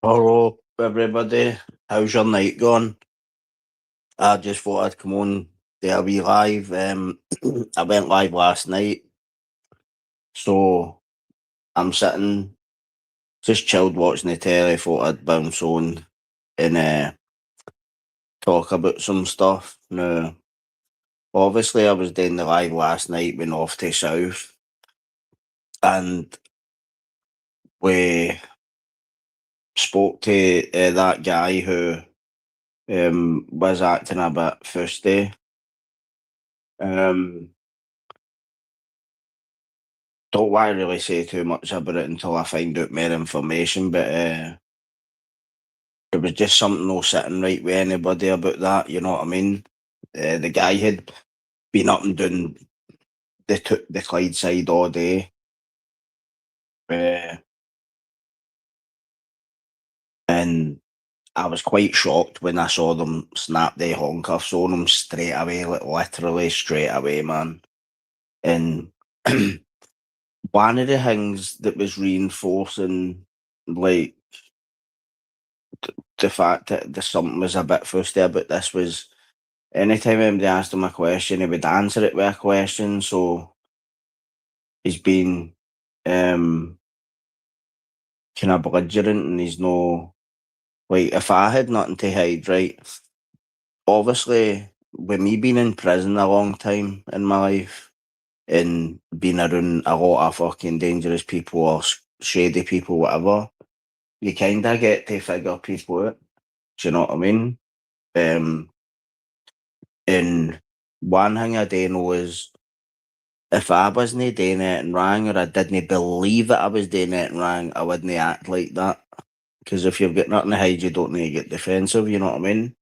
Hello, everybody. How's your night gone? I just thought I'd come on do a wee live. I went live last night, so I'm sitting just chilled watching the telly. Thought I'd bounce on and talk about some stuff. Now, obviously, I was doing the live last night, went off to South, and we spoke to that guy who was acting a bit fusty. Um, don't want to really say too much about it until I find out more information, but there was just something no sitting right with anybody about that, you know what I mean? The guy had been up and down the Clyde side all day, uh, and I was quite shocked when I saw them snap the handcuffs on him straight away, like literally straight away, man. And one of the things that was reinforcing, like, the fact that there's something was a bit fusty about this was anytime anybody asked him a question, he would answer it with a question. So he's been um kind of belligerent and he's no like if I had nothing to hide, right? Obviously, with me being in prison a long time in my life and being around a lot of fucking dangerous people or shady people, whatever, you kind of get to figure people out. Do you know what I mean? Um, and one thing I do know is if I wasn't doing it wrong or I didn't believe that I was doing it wrong, I wouldn't act like that. Because if you've got nothing to hide, you don't need to get defensive, you know what I mean?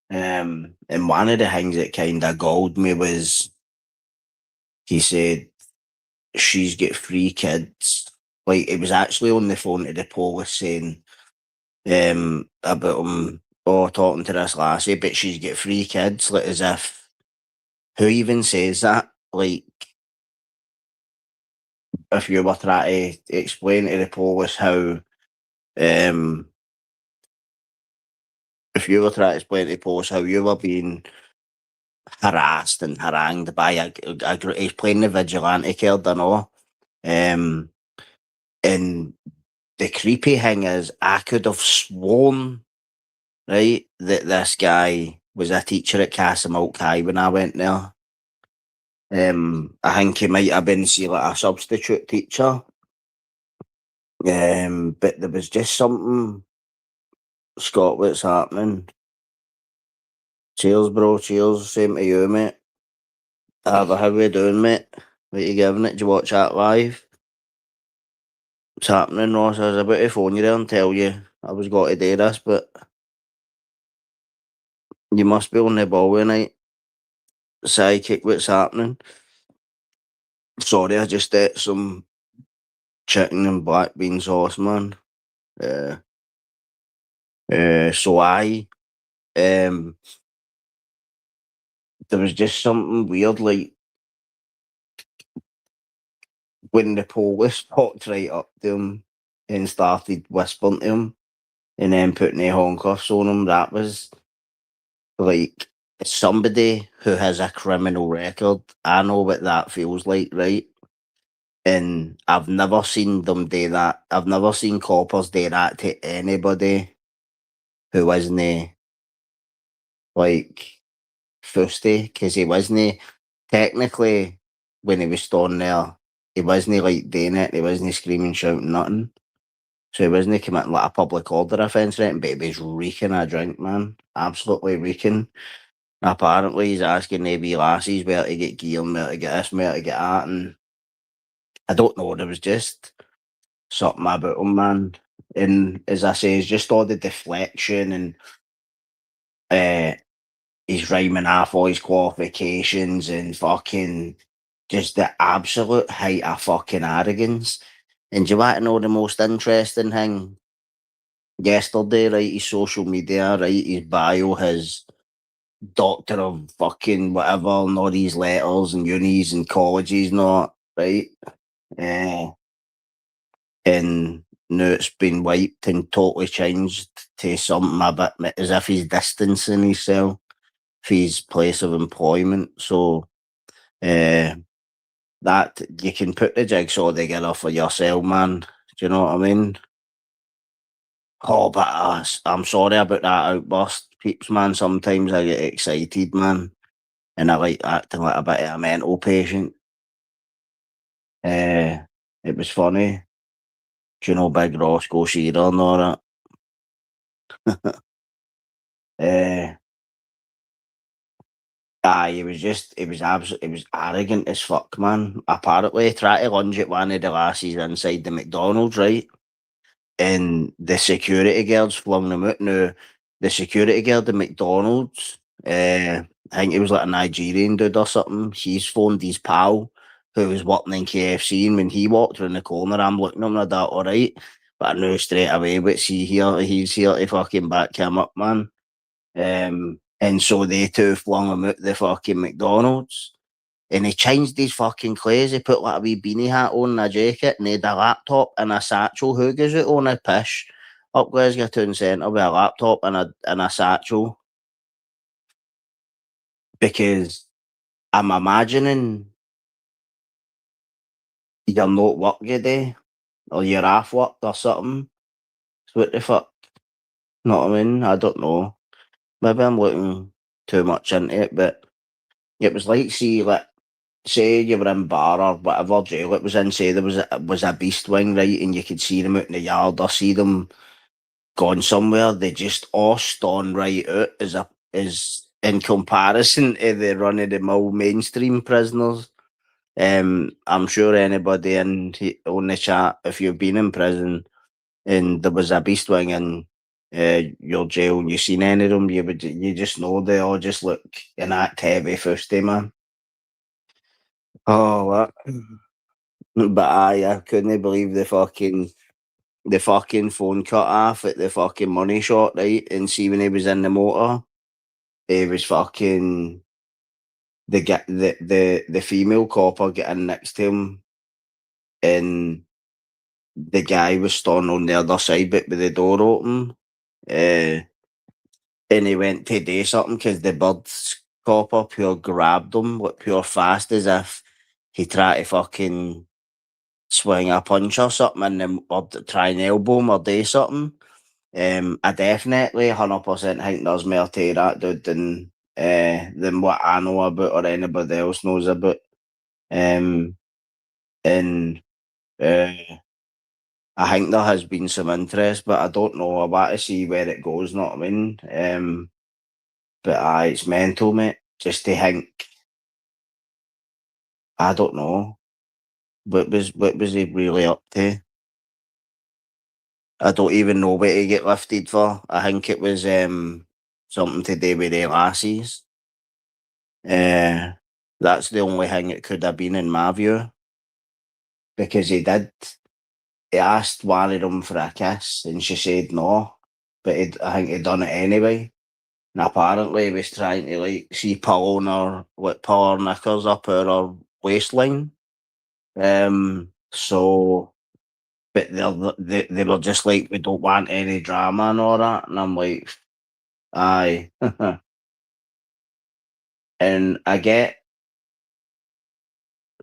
And one of the things that kind of galled me was he said she's got three kids. Like, it was actually on the phone to the police saying about him, oh, talking to this lassie, but she's got three kids, like as if, who even says that? Like, if you were trying to explain to the police how, um, if you were trying to explain to the police how you were being harassed and harangued by he's playing the vigilante card and all. Um, and the creepy thing is, I could have sworn, right, that this guy was a teacher at Castlemilk High when I went there. I think he might have been, see, like a substitute teacher. But there was just something, Scott, what's happening? Cheers, bro. Cheers. Same to you, mate. How we doing, mate? What you giving it? Did you watch that live? What's happening, Ross? I was about to phone you there and tell you I was going to do this, but you must be on the ball tonight. Sidekick, what's happening? Sorry, I just ate some chicken and black bean sauce, man. Uh, so um, there was just something weird, like when the police walked right up to him and started whispering to him and then putting the handcuffs on him. That was like somebody who has a criminal record. I know what that feels like, right? And I've never seen them do that. I've never seen coppers do that to anybody who isn't like fusty, because he wasn't technically when he was standing there, he wasn't like doing it, he wasn't screaming, shouting, nothing. So he wasn't committing like a public order offence or anything, but he was reeking a drink, man. Absolutely reeking. Apparently he's asking the wee lassies where to get gear and where to get this, where to get that, and I don't know, there was just something about him, man. And as I say, it's just all the deflection and uh he's rhyming off all his qualifications and fucking just the absolute height of fucking arrogance. And do you want to know the most interesting thing? Yesterday, right, his social media, right, his bio has doctor of fucking whatever and all these letters and unis and colleges and all that, right? Uh, and now it's been wiped and totally changed to something a bit as if he's distancing himself from his place of employment. So uh, that you can put the jigsaw together for yourself, man. Do you know what I mean? Oh, but I'm sorry about that outburst, peeps, man. Sometimes I get excited, man, and I like acting like a bit of a mental patient. It was funny. Do you know Big Roscoe Shearer and all that? Uh, he was just, he was arrogant as fuck, man. Apparently, he tried to lunge at one of the lassies inside the McDonald's, right? And the security guards flung them out. Now, the security guard at McDonald's, I think he was like a Nigerian dude or something. He's phoned his pal who was working in KFC, and when he walked around the corner, I'm looking at him and I thought, all right. But I knew straight away, but see here, he's here to fucking back him up, man. And so they two flung him out the fucking McDonald's. And he changed his fucking clothes. He put like a wee beanie hat on and a jacket, and he had a laptop and a satchel. Who goes out on a pish up Glasgow Town Centre with a laptop and a satchel? Because I'm imagining you're not work your day, or you're off work or something. So what the fuck? Know what I mean? I don't know. Maybe I'm looking too much into it, but it was like, see, like, say you were in bar or whatever jail it was in, say there was a beast wing, right, and you could see them out in the yard or see them gone somewhere, they just all stone right out as in comparison to the run of the mill mainstream prisoners. I'm sure anybody on the chat, if you've been in prison and there was a beast wing in your jail and you seen any of them, you just know they all just look and act heavy fusty, man. Oh, what? But I couldn't believe the fucking phone cut off at the fucking money shot, right? And see when he was in the motor, he was fucking the female copper getting next to him, and the guy was standing on the other side, but with the door open. Uh, and he went to do something because the bird's copper pure grabbed him, like pure fast, as if he tried to fucking swing a punch or something, and then or try and elbow him or do something. I definitely 100% think there's more to that dude than what I know about or anybody else knows about. Um, and uh, I think there has been some interest, but I don't know. I want to see where it goes. Know what I mean? But it's mental, mate. Just to think, I don't know what was he really up to. I don't even know what he get lifted for. I think it was something to do with the lassies. Uh, that's the only thing it could have been in my view, because he asked one of them for a kiss and she said no, but I think he done it anyway. And apparently he was trying to like see pull her knickers up her waistline. So but they were just like, we don't want any drama and all that, and I'm like, aye. And I get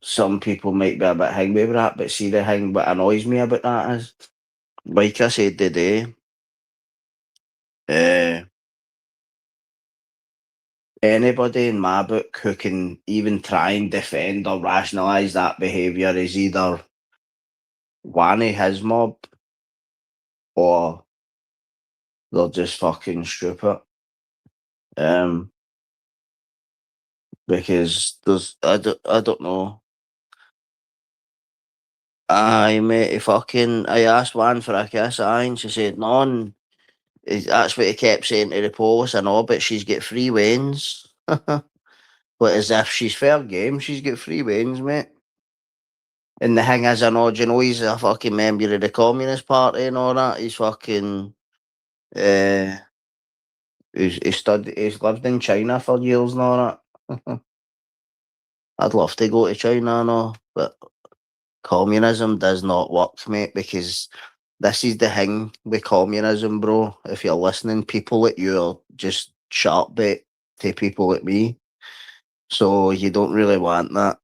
some people might be a bit angry with that, but see the thing what annoys me about that is, like I said today, uh, anybody in my book who can even try and defend or rationalise that behaviour is either one of his mob or they're just fucking stupid. Um, because I don't know. Aye, mate, I asked one for a kiss, aye, and she said no, and that's what he kept saying to the police. I know, but she's got free wains. But as if she's fair game, she's got free wains, mate. And the thing is, I know, do you know he's a fucking member of the Communist Party and all that? He's fucking, uh, he's lived in China for years and all that. I'd love to go to China and all, but communism does not work, mate, because this is the thing with communism, bro. If you're listening, people like you are just sharp bait to people like me. So you don't really want that.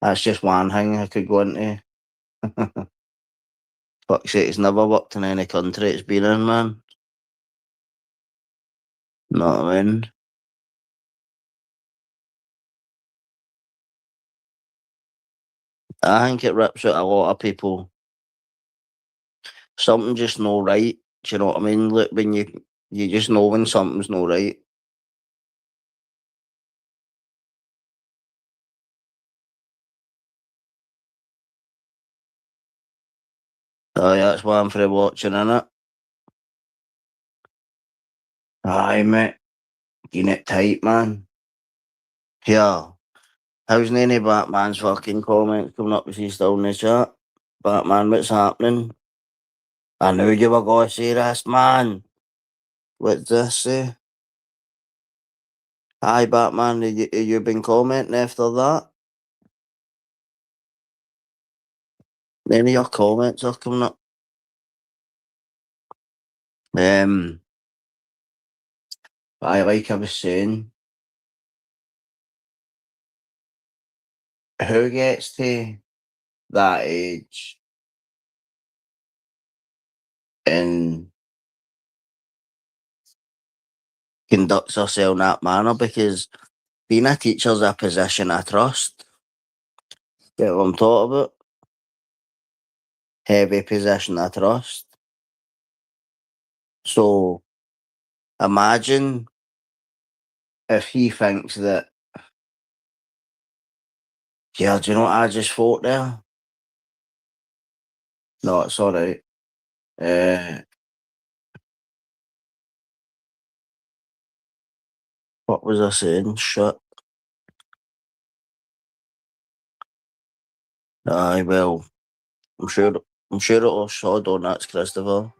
That's just one thing I could go into. Fuck's sake, it's never worked in any country it's been in, man. Know what I mean? I think it rips out a lot of people. Something just no right. Do you know what I mean? Like when you just know when something's no right. Aye, that's why I'm for watching, innit? Aye, mate. Getting it tight, man. Yeah. How's any Batman's fucking comments coming up with you still in the chat? Batman, what's happening? I knew you were going to say this, man. What's this say? Aye, Batman, have you been commenting after that? Any of your comments are coming up. Um, I like I was saying, who gets to that age and conducts herself in that manner? Because being a teacher's a position of trust. Get what I'm talking about? Heavy position of trust. So imagine if he thinks that, yeah, do you know what I just thought there? No, it's alright. What was I saying? Shit. Aye, well, I'm sure I'm sure it'll sod on that's Christopher.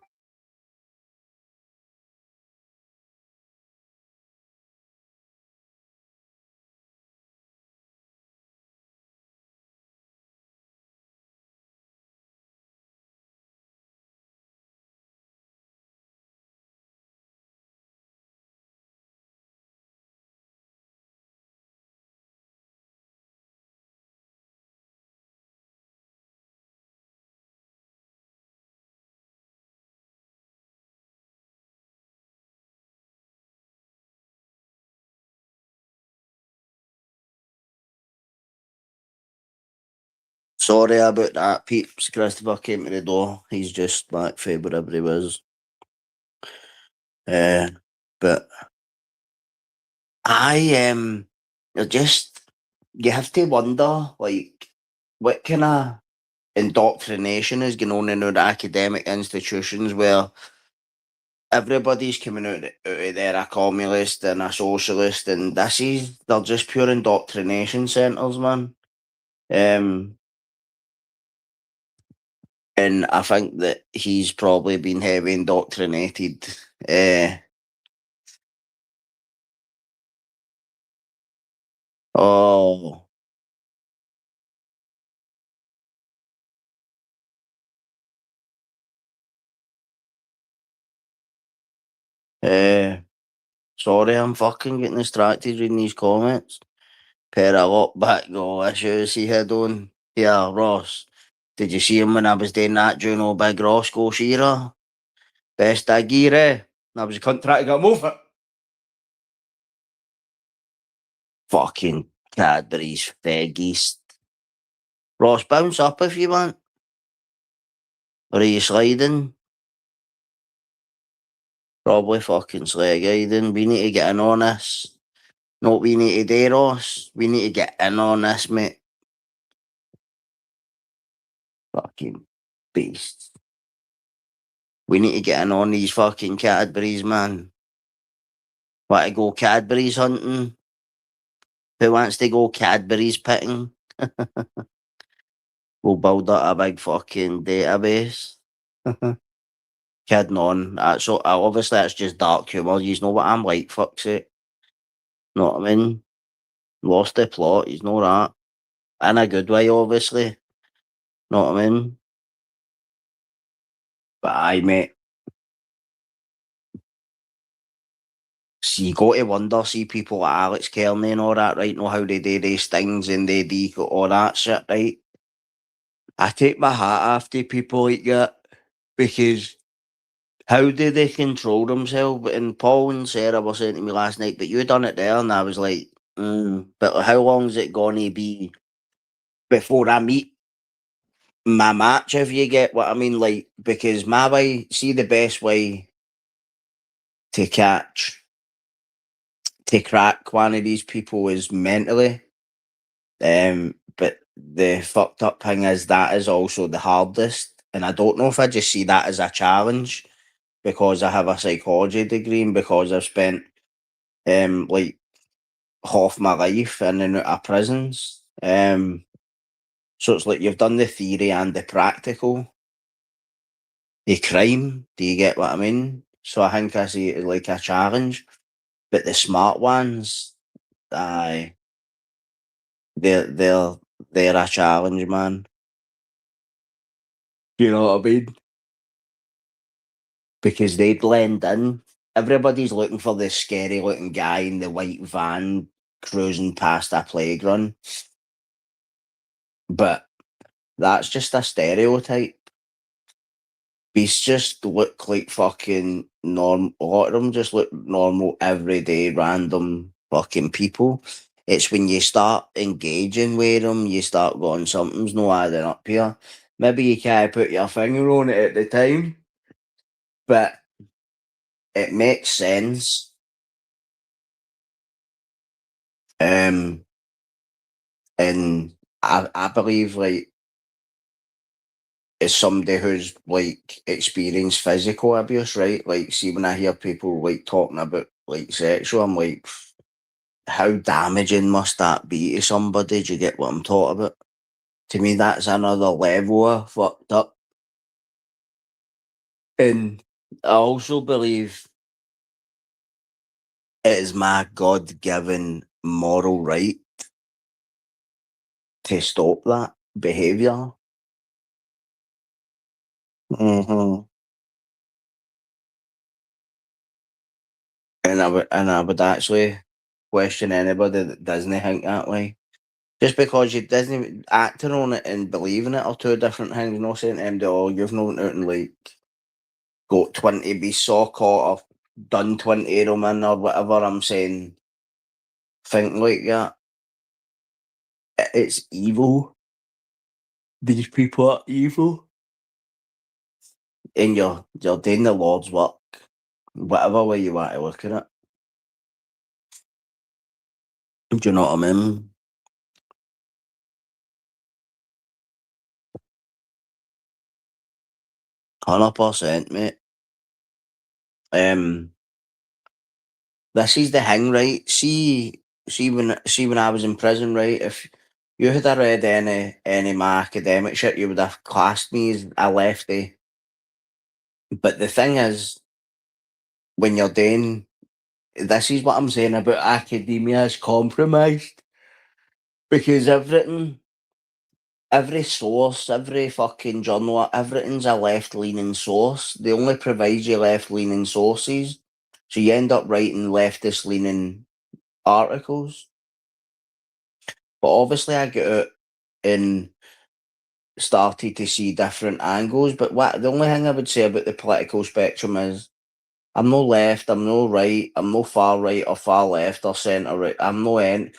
Sorry about that, peeps. Christopher came to the door. He's just back for wherever he was. Uh, but I just you have to wonder like what kind of indoctrination is going on in our academic institutions where everybody's coming out of there a communist and a socialist, and they're just pure indoctrination centres, man. Um, and I think that he's probably been heavy indoctrinated. Uh, oh, uh, sorry, I'm fucking getting distracted reading these comments. Pair of lot back go issues he had on. Yeah, Ross. Did you see him when I was doing that Juno Big Roscoe Shearer? Best Aguirre. I was a cunt trying to get him over. Fucking Cadbury's faggiest. Ross, bounce up if you want. Or are you sliding? Probably fucking slide guiding. We need to get in on this. Know what we need to do, Ross? We need to get in on this, mate. Fucking beasts. We need to get in on these fucking Cadburys, man. Want to go Cadburys hunting? Who wants to go Cadburys picking? We'll build up a big fucking database. Kidding on. Obviously that's just dark humour. You know what I'm like, fuck's sake. Know what I mean? Lost the plot, you know that. In a good way, obviously. Know what I mean? But I mate, see, you got to wonder, see people like Alex Kearney and all that, right? Know how they do these things and they do all that shit, right? I take my hat off to people like that because how do they control themselves? And Paul and Sarah were saying to me last night, but you done it there, and I was like, but how long is it gonna be before I meet my match? If you get what I mean, like because my way, see the best way to catch to crack one of these people is mentally. But the fucked up thing is that is also the hardest, and I don't know if I just see that as a challenge because I have a psychology degree and because I've spent like half my life in and out of prisons. So it's like you've done the theory and the practical, the crime. Do you get what I mean? So I think I see it as like a challenge. But the smart ones, aye, they're they're a challenge, man. You know what I mean? Because they blend in. Everybody's looking for the scary looking guy in the white van cruising past a playground. But that's just a stereotype. Beasts just look like fucking norm. A lot of them just look normal, everyday, random fucking people. It's when you start engaging with them, you start going, something's no adding up here. Maybe you can't put your finger on it at the time, but it makes sense. Um, and I believe like as somebody who's like experienced physical abuse, right? Like, see, when I hear people like talking about like sexual, I'm like, how damaging must that be to somebody? Do you get what I'm talking about? To me, that's another level of fucked up. And I also believe it is my God given moral right to stop that behaviour. Hmm. And I would actually question anybody that doesn't think that way. Just because you doesn't acting on it and believing it are two different things. Not saying to them, oh, you've not out and like got 20 be so caught or done 20 of them in or whatever. I'm saying think like that. It's evil. These people are evil. And you're doing the Lord's work. Whatever way you want to look at it. Do you know what I mean? 100%, mate. Um this is the thing, right? See when I was in prison, right? If you had read any of my academic shit, you would have classed me as a lefty. But the thing is, when you're doing this is what I'm saying about academia is compromised because every source, every fucking journal, everything's a left leaning source. They only provide you left leaning sources. So you end up writing leftist leaning articles. But obviously I get out and started to see different angles. But what the only thing I would say about the political spectrum is I'm no left, I'm no right, I'm no far right or far left or centre right. I'm no end.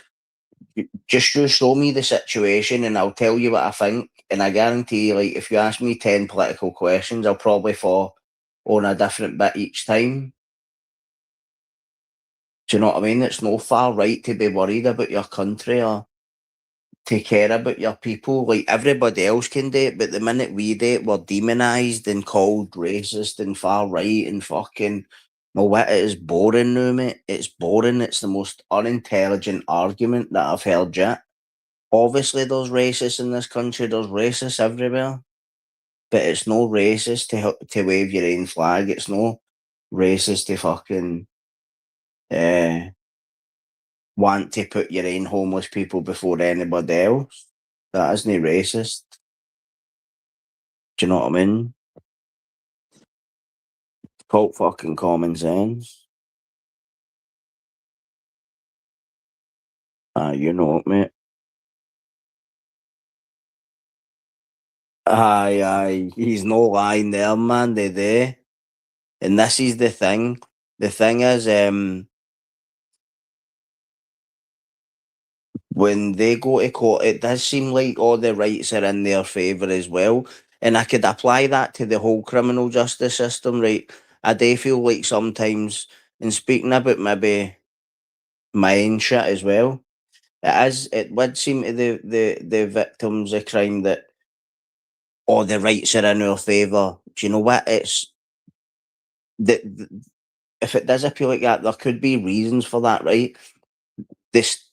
Just you show me the situation and I'll tell you what I think. And I guarantee you, like, if you ask me 10 political questions, I'll probably fall on a different bit each time. Do you know what I mean? It's no far right to be worried about your country or to care about your people. Like, everybody else can do it, but the minute we do it, we're demonised and called racist and far right and fucking. Well, what it is boring now, mate. It's boring. It's the most unintelligent argument that I've heard yet. Obviously, there's racists in this country. There's racists everywhere, but it's no racist to wave your own flag. It's no racist to fucking uh, want to put your own homeless people before anybody else. That isn't racist. Do you know what I mean? Cult fucking common sense. You know it, mate. Aye, aye. He's no lying there, man. They do. And this is the thing. The thing is, when they go to court, it does seem like all the rights are in their favour as well. And I could apply that to the whole criminal justice system, right? I do feel like sometimes, and speaking about maybe my own shit as well, it would seem to the victims of crime that all the rights are in our favour. Do you know what? It's that if it does appear like that, there could be reasons for that, right? This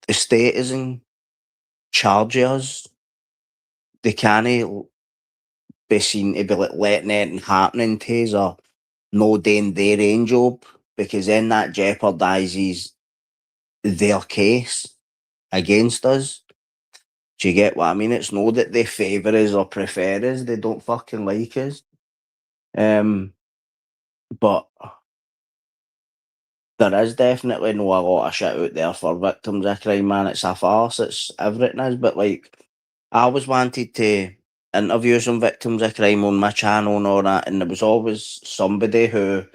the state is in charge of us. They can't be seen to be like letting anything happening to us or no doing their own job because then that jeopardises their case against us. Do you get what I mean? It's no that they favour us or prefer us. They don't fucking like us. Um, but there is definitely no a lot of shit out there for victims of crime, man. It's a farce. It's everything is. But like, I always wanted to interview some victims of crime on my channel and all that, and there was always somebody who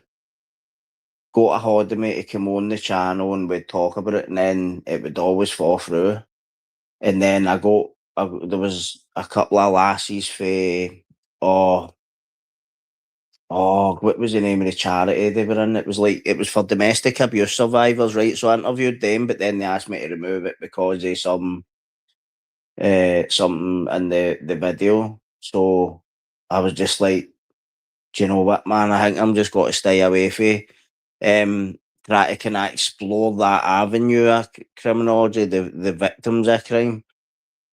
got a hold of me to come on the channel and we'd talk about it, and then it would always fall through. And then there was a couple of lassies for oh what was the name of the charity they were in? It was for domestic abuse survivors, right? So I interviewed them, but then they asked me to remove it because of something in the video. So I was just like, do you know what, man? I think I'm just got to stay away from try to kind of explore that avenue of criminology, the victims of crime.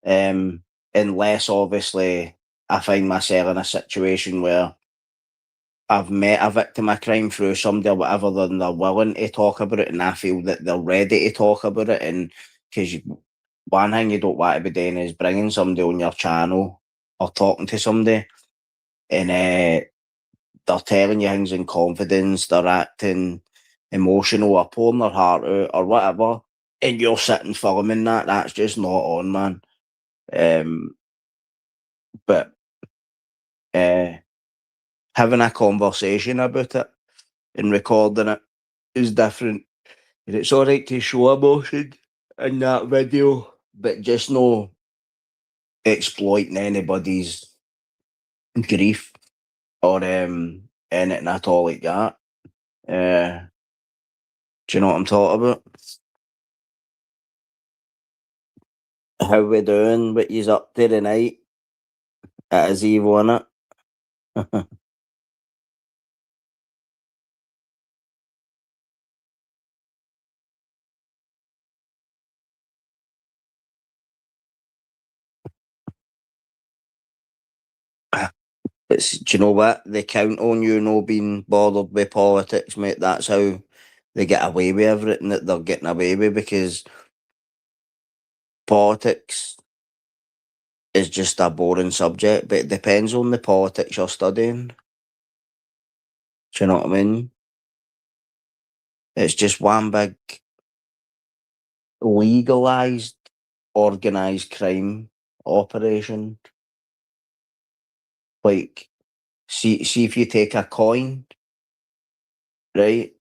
Unless obviously I find myself in a situation where I've met a victim of crime through somebody or whatever, then they're willing to talk about it, and I feel that they're ready to talk about it. And because one thing you don't want to be doing is bringing somebody on your channel or talking to somebody, and they're telling you things in confidence, they're acting emotional or pouring their heart out or whatever, and you're sitting filming that. That's just not on, man. Um, but uh, having a conversation about it and recording it is different. And it's alright to show emotion in that video, but just no exploiting anybody's grief or anything at all like that. Uh, do you know what I'm talking about? How we doing? What you's up to tonight? It is evil, innit? It's, do you know what? They count on you no being bothered with politics, mate. That's how they get away with everything that they're getting away with because politics is just a boring subject, but it depends on the politics you're studying. Do you know what I mean? It's just one big legalized, organized crime operation. Like, see if you take a coin, right?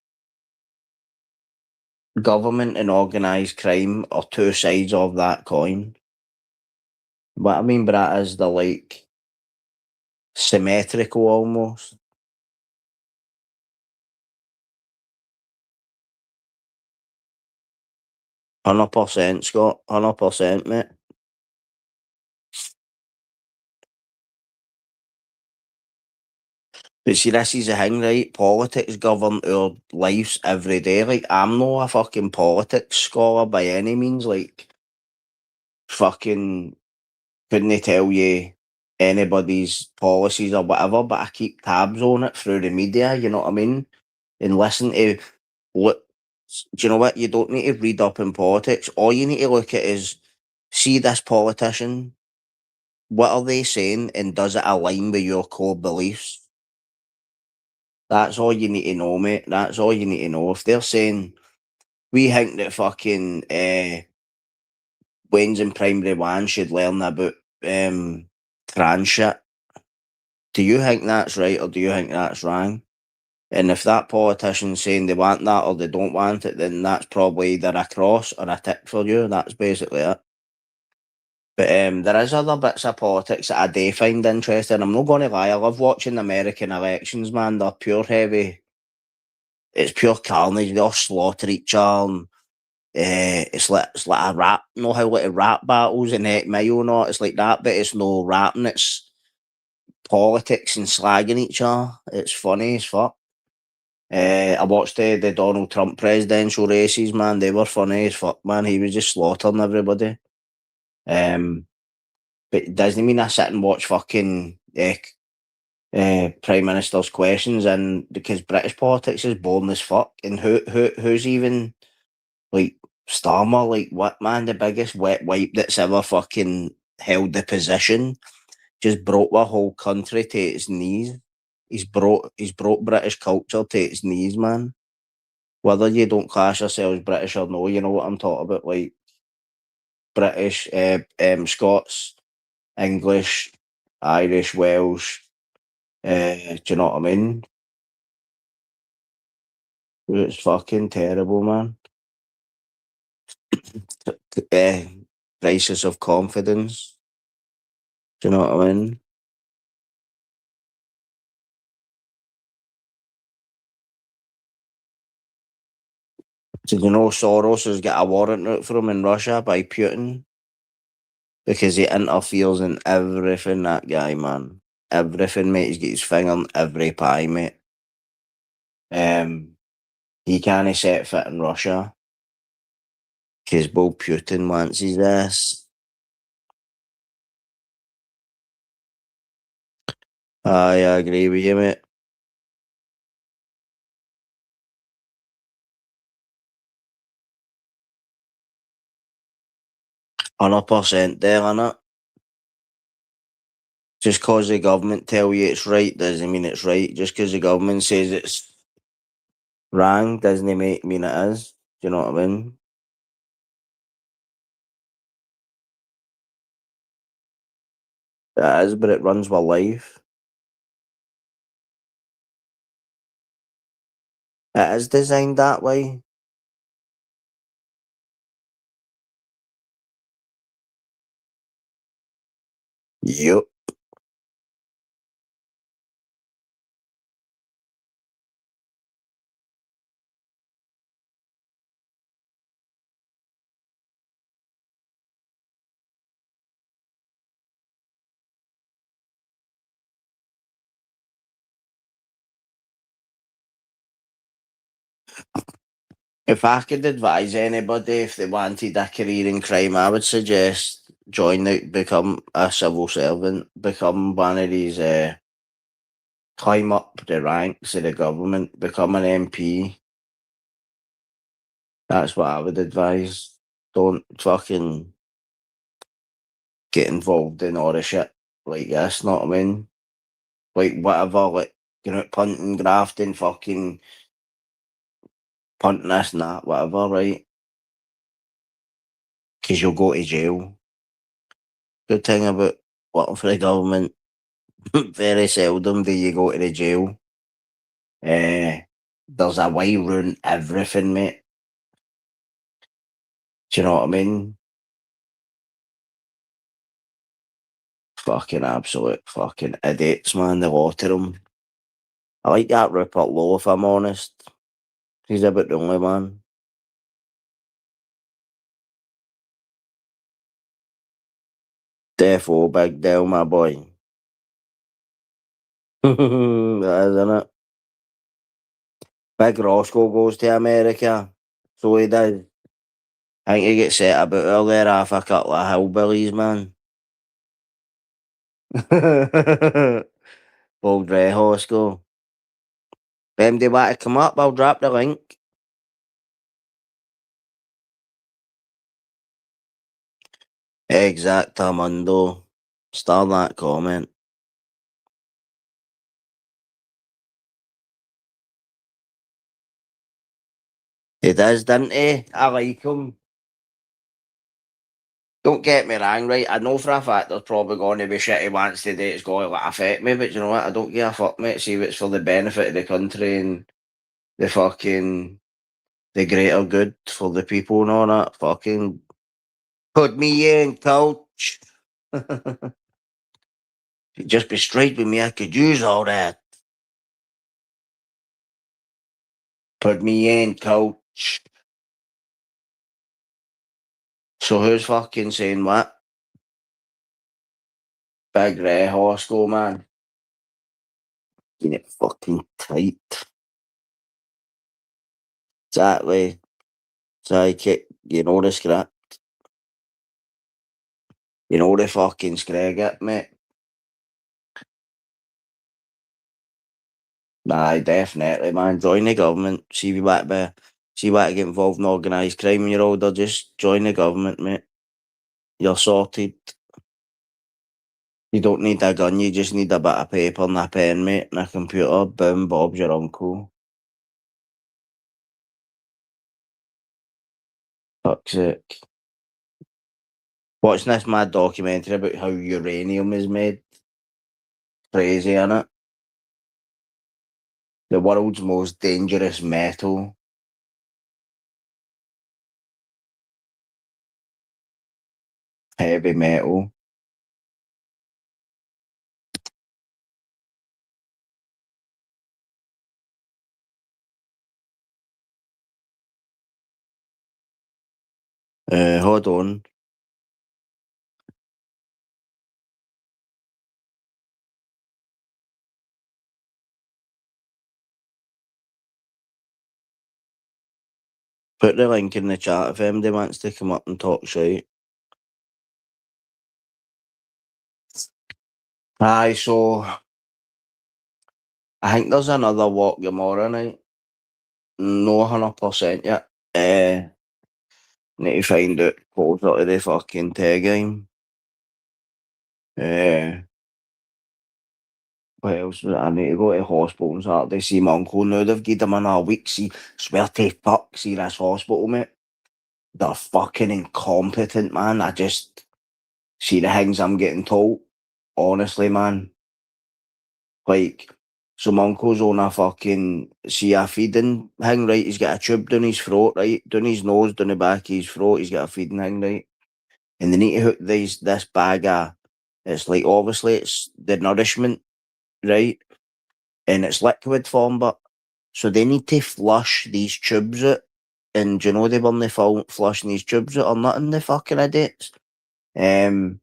Government and organized crime are two sides of that coin. What I mean by that is they're like symmetrical almost. 100%, Scott. 100%, mate. But see, this is the thing, right? Politics govern our lives every day. Like, I'm not a fucking politics scholar by any means. Like, fucking couldn't tell you anybody's policies or whatever, but I keep tabs on it through the media, you know what I mean? And listen to what, do you know what? You don't need to read up in politics. All you need to look at is see this politician, what are they saying, and does it align with your core beliefs? That's all you need to know, mate. That's all you need to know. If they're saying we think that fucking Wayne's in primary one should learn about trans shit, do you think that's right or do you think that's wrong? And if that politician's saying they want that or they don't want it, then that's probably either a cross or a tick for you. That's basically it. But there is other bits of politics that I do find interesting. I'm not going to lie, I love watching American elections, man. They're pure heavy. It's pure carnage. They all slaughter each other. And, it's like a rap. Know how like rap battles in 8 Mile, not? It's like that, but it's no rapping. It's politics and slagging each other. It's funny as fuck. I watched the Donald Trump presidential races, man. They were funny as fuck, man. He was just slaughtering everybody. Um, but it doesn't mean I sit and watch fucking prime minister's questions, and because British politics is boring as fuck. And who's even like Starmer? Like what, man? The biggest wet wipe that's ever fucking held the position. Just brought the whole country to its knees. He's brought British culture to its knees, man. Whether you don't class yourselves British or no, you know what I'm talking about. Like British, Scots, English, Irish, Welsh. Do you know what I mean? It's fucking terrible, man. Uh, Crisis of confidence. Do you know what I mean? Did you know Soros has got a warrant out for him in Russia by Putin? Because he interferes in everything, that guy, man. Everything, mate. He's got his finger on every pie, mate. Um, he can't set foot in Russia because Bill Putin wants his ass. I agree with you, mate. 100% there, innit? Just cause the government tell you it's right doesn't mean it's right. Just cause the government says it's wrong doesn't mean it is. Do you know what I mean? It is, but it runs with life. It is designed that way. Yup. If I could advise anybody if they wanted a career in crime, I would suggest become a civil servant, become one of these, climb up the ranks of the government, become an MP. That's what I would advise. Don't fucking get involved in all the shit like this, know what I mean? Like whatever, like punting, grafting, fucking punting this and that, whatever, right? Because you'll go to jail. Good thing about working for the government, very seldom do you go to the jail. There's a way round everything, mate. Do you know what I mean? Fucking absolute fucking idiots, man. The lot of them. I like that Rupert Lowe, if I'm honest. He's a bit the only man. Therefore, big deal, my boy. That isn't it? Big Roscoe goes to America. So he does. I think he gets set about earlier half a couple of hillbillies, man. Bold Ray Roscoe. Them they want to come up, I'll drop the link. Exactamundo. Star that comment. He does, doesn't he? I like him. Don't get me wrong, right? I know for a fact there's probably going to be shit he wants to do. It's going to like, affect me, but you know what? I don't give a fuck, mate. See if it's for the benefit of the country and the fucking the greater good for the people and all that. Fucking put me in, coach. Just be straight with me. I could use all that. Put me in, coach. So who's fucking saying what? Big Ray Horsco, man. Getting it fucking tight. Exactly. Sidekick. You know the script. You know the fucking scrag mate. Aye, definitely, man. Join the government. See what get involved in organised crime when you're older. Just join the government, mate. You're sorted. You don't need a gun, you just need a bit of paper and a pen, mate, and a computer. Boom, Bob's your uncle. Fuck's sake. Watching this mad documentary about how uranium is made. Crazy, innit? The world's most dangerous metal. Heavy metal. Hold on. Put the link in the chat if anybody wants to come up and talk shit. Aye, so I think there's another walk tomorrow night. No 100% yet. Need to find out closer to the fucking tag game. What else? I need to go to hospital on Saturday, see my uncle now. They've given him another week. See, swear to fuck, see this hospital, mate. They're fucking incompetent, man. I just see the things I'm getting told. Honestly, man. Like, so my uncle's on a fucking, see a feeding thing, right? He's got a tube down his throat, right? Down his nose, down the back of his throat, he's got a feeding thing, right? And they need to hook this bag of, it's like, obviously, it's the nourishment, right? And it's liquid form, but so they need to flush these tubes out. And do you know they weren't flushing these tubes out or nothing, the fucking idiots? Um,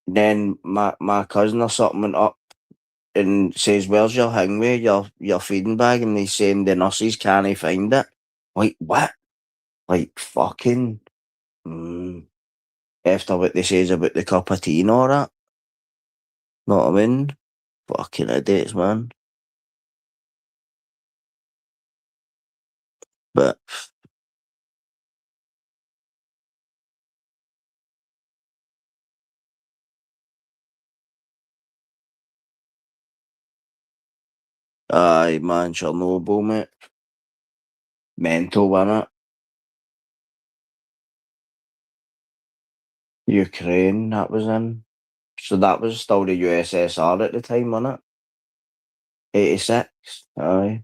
then my cousin or something went up and says, "Where's your hangway, your feeding bag?" And he's saying the nurses can't find it. Like, what? Like, fucking, after what they says about the cup of tea and all that. Know what I mean? Fucking idiots, man. But, aye, man, Chernobyl, mate. Mental, wasn't it? Ukraine, that was in. So that was still the USSR at the time, wasn't it? 86? Aye.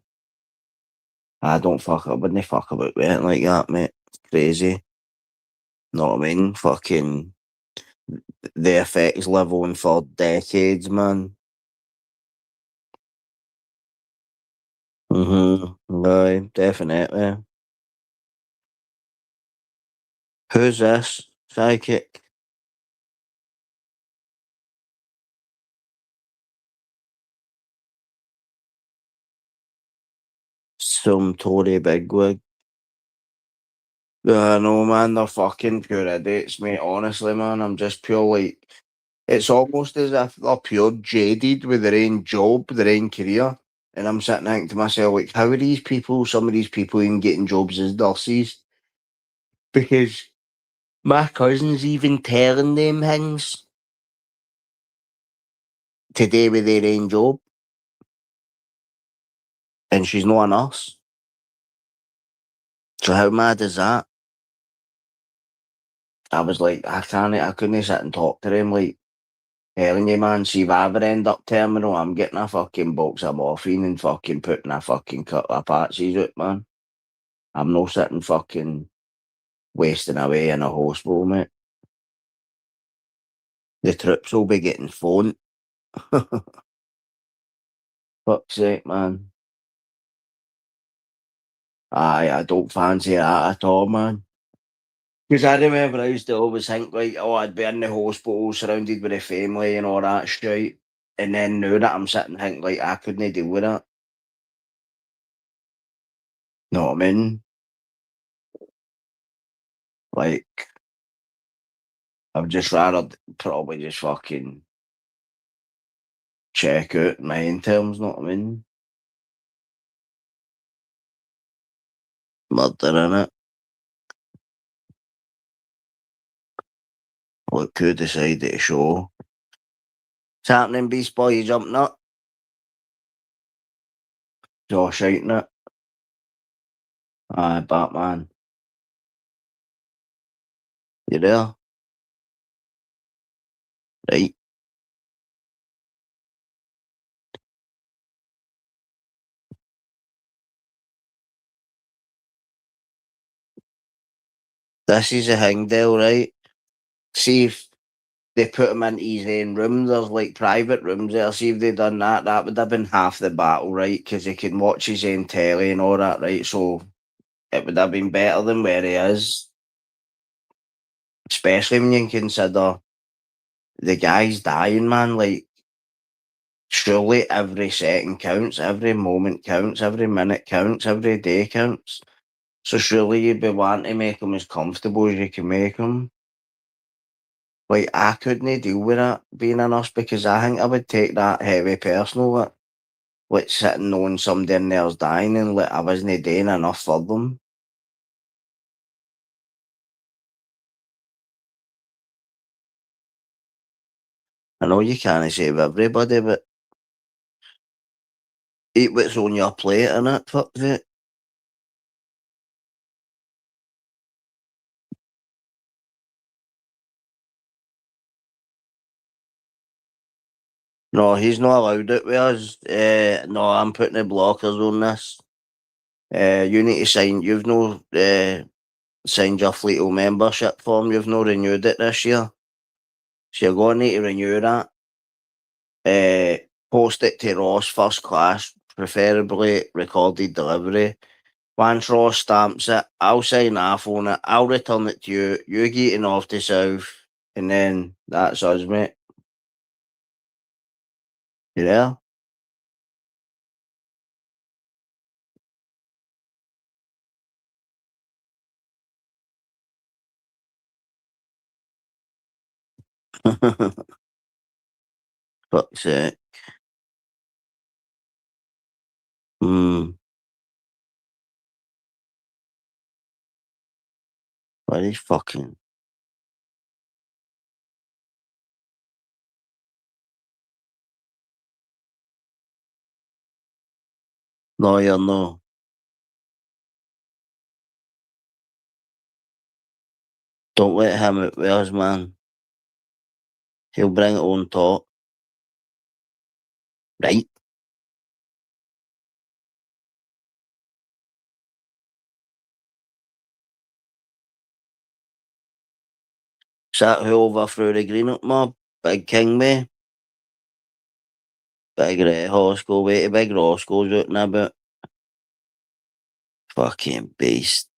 I don't fuck up, wouldn't fuck about with it like that, mate. Crazy. Know what I mean? Fucking the effects live on for decades, man. Aye, definitely. Who's this? Psychic? Some Tory bigwig. No, man, they're fucking pure idiots, mate. Honestly, man, I'm just pure like. It's almost as if they're pure jaded with their own job, their own career. And I'm sitting thinking to myself, like, how are these people, some of these people, even getting jobs as nurses? Because my cousin's even telling them things to do with their own job, and she's not a nurse. So how mad is that? I was like, I couldn't sit and talk to him, like, telling you, man, see if I ever end up terminal, I'm getting a fucking box of morphine and fucking putting a fucking couple of patches out, man. I'm no sitting fucking wasting away in a hospital, mate. The troops will be getting phoned. Fuck's sake, man. Aye, I don't fancy that at all, man. Because I remember I used to always think, like, oh, I'd be in the hospital surrounded with the family and all that shit. And then now that I'm sitting thinking, like, I couldn't deal with that. Know what I mean? Like, I'd just rather probably just fucking check out my own terms, know what I mean? Murder in it. Look who decided to show. It's happening, Beast Boy, you jumping up? Josh shouting it. Aye, Batman. You there? Right. This is a thing, Dale, right? See if they put him into his own room, there's like private rooms there. See if they done that, that would have been half the battle, right? Because he can watch his own telly and all that, right? So it would have been better than where he is. Especially when you consider the guy's dying, man. Like, surely every second counts, every moment counts, every minute counts, every day counts. So surely you'd be wanting to make him as comfortable as you can make him. Like, I couldn't deal with that being a nurse because I think I would take that heavy personal, like sitting knowing somebody in there's dying and like I wasn't doing enough for them. I know you can't save everybody, but eat what's on your plate, innit? Fuck it. No, he's not allowed it with us. No, I'm putting the blockers on this. You need to sign. You've no signed your Fleetwood membership form. You've no renewed it this year, so you're going to need to renew that. Post it to Ross first class, preferably recorded delivery. Once Ross stamps it, I'll sign off on it. I'll return it to you. You get it off to South, and then that's us, mate. You there? Fuck's sake. Hmm. What is fucking? No, you're no. Don't let him out with us, man. He'll bring it on top. Right? Sat who overthrew the Greenock mob? Big King, me. Big Roscoe, wait, big Roscoe's out and about. Fucking beast.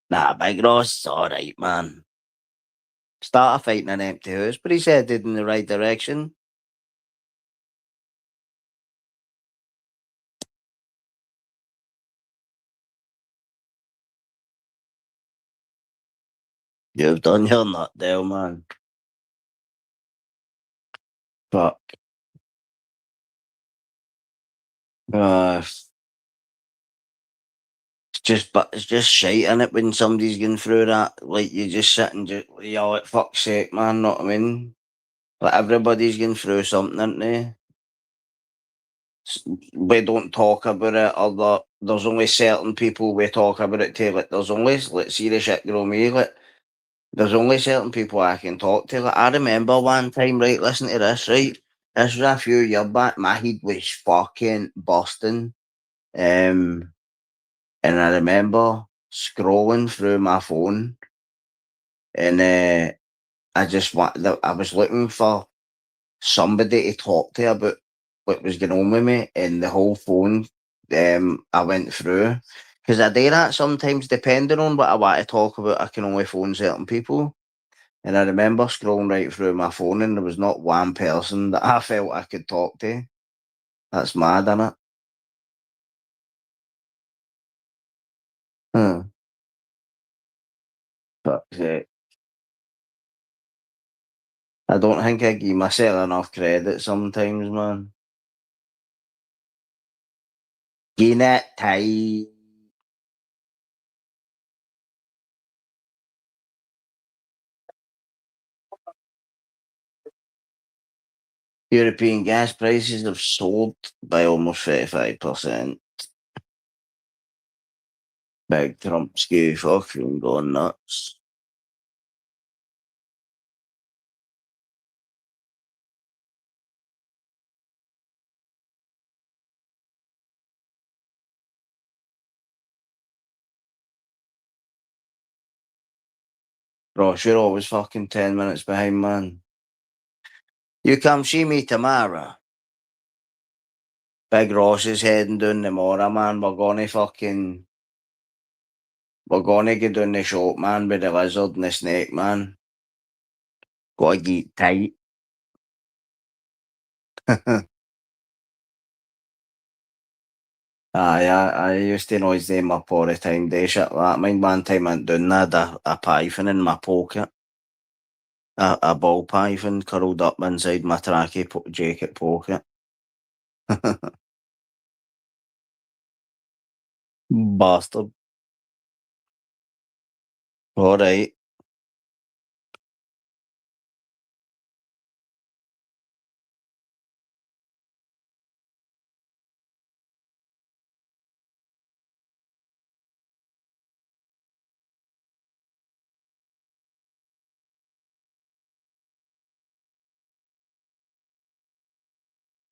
Nah, Big Ross is alright, man. Start a fight in an empty house, but he's headed in the right direction. You've done your nut there, man. Fuck. But it's just shite in it when somebody's going through that. Like you just sit and just yell at fuck's sake, man. Know what I mean? Like everybody's going through something, aren't they? We don't talk about it. Other there's only certain people we talk about it to. Like, there's only, like, see the shit girl me, like, there's only certain people I can talk to. Like, I remember one time, right, listen to this, right? This was a few years back. My head was fucking busting. Um, and I remember scrolling through my phone, and I just I was looking for somebody to talk to about what was going on with me, and the whole phone I went through, because I do that sometimes depending on what I want to talk about. I can only phone certain people, and I remember scrolling right through my phone, and there was not one person that I felt I could talk to. That's mad, innit? Huh. But I don't think I give myself enough credit sometimes, man. Gain it tight. European gas prices have soared by almost 35%. Big Trump skew fucking going nuts. Ross, you're always fucking 10 minutes behind, man. You come see me tomorrow. Big Ross is heading down tomorrow, man. We're gonna go down the shop, man, with the lizard and the snake, man. Gotta get tight. Aye, I used to noise them up all the time. They shit like that. Mind one time I went down there, had a python in my pocket. A ball python curled up inside my tracky jacket pocket. Bastard. Alright.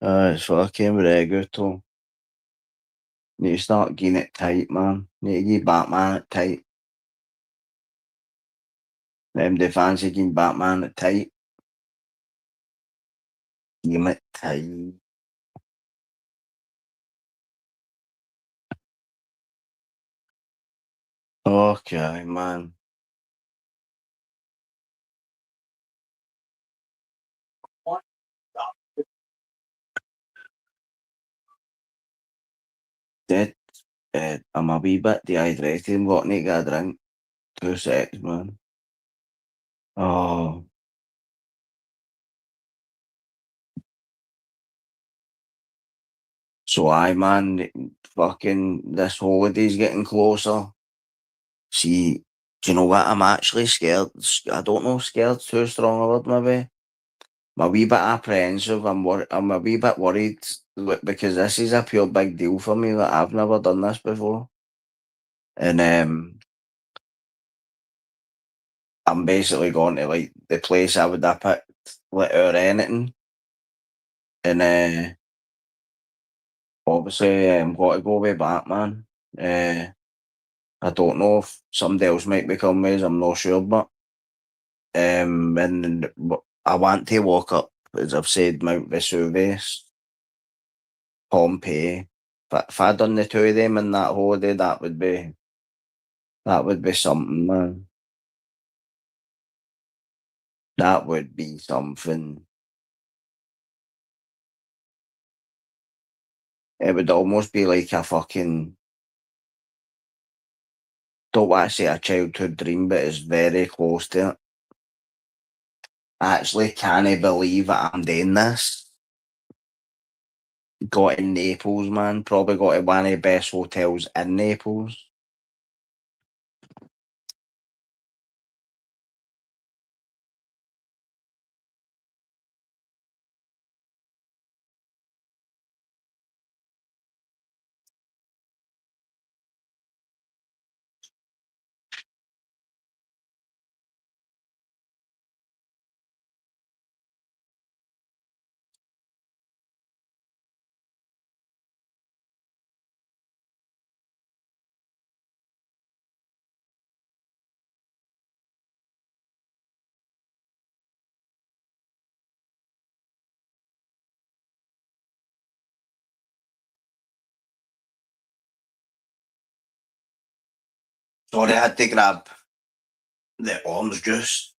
It's fucking very good too. Need to start getting it tight, man. Need to get Batman it tight. Them the fancy getting Batman it tight. Give it tight. Okay, man. What? Dead. I'm a wee bit dehydrated. I'm going to get a drink. 2 seconds, man. Oh, so I, man, fucking this holiday's getting closer. See, do you know what? I'm actually scared. I don't know, scared's too strong a word, maybe. I'm a wee bit apprehensive. I'm a wee bit worried because this is a pure big deal for me. That I've never done this before, and I'm basically going to like the place I would have picked without anything, and obviously I'm got to go way back, man. I don't know if somebody else might become ways. I'm not sure, but I want to walk up, as I've said, Mount Vesuvius, Pompeii. But if I done the two of them in that holiday, that would be something, man. That would be something. It would almost be like a fucking, don't want to say a childhood dream, but it's very close to it. I actually can't believe that I'm doing this. Got in Naples, man. Probably got to one of the best hotels in Naples. Sorry, I had to grab the orange juice.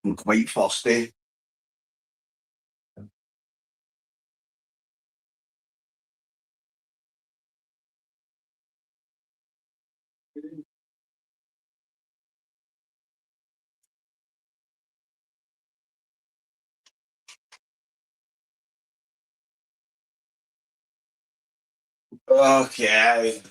I'm quite thirsty. Okay.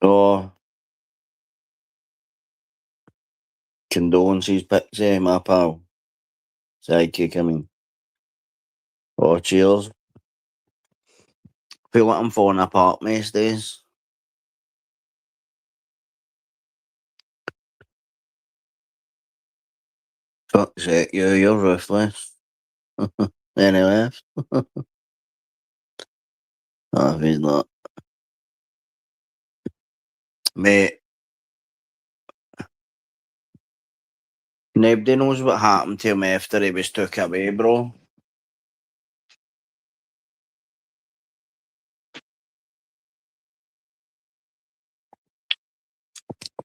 Oh, condolences, Pixie, my pal. Sidekick, I mean. Oh, cheers. Feel like I'm falling apart most days. Fuck's sake, you're ruthless. Anyway, oh, he's not. Mate, nobody knows what happened to him after he was took away, bro.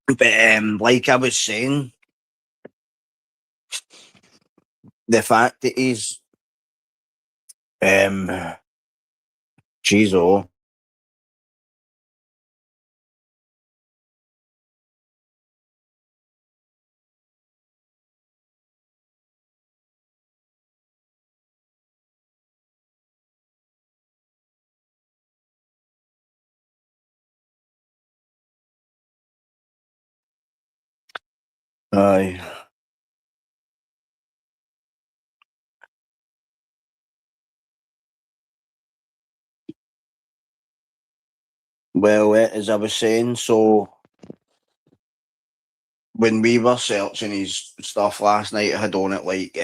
But like I was saying, the fact that he's um jeez oh, aye. Well, as I was saying, so when we were searching his stuff last night, I had on it like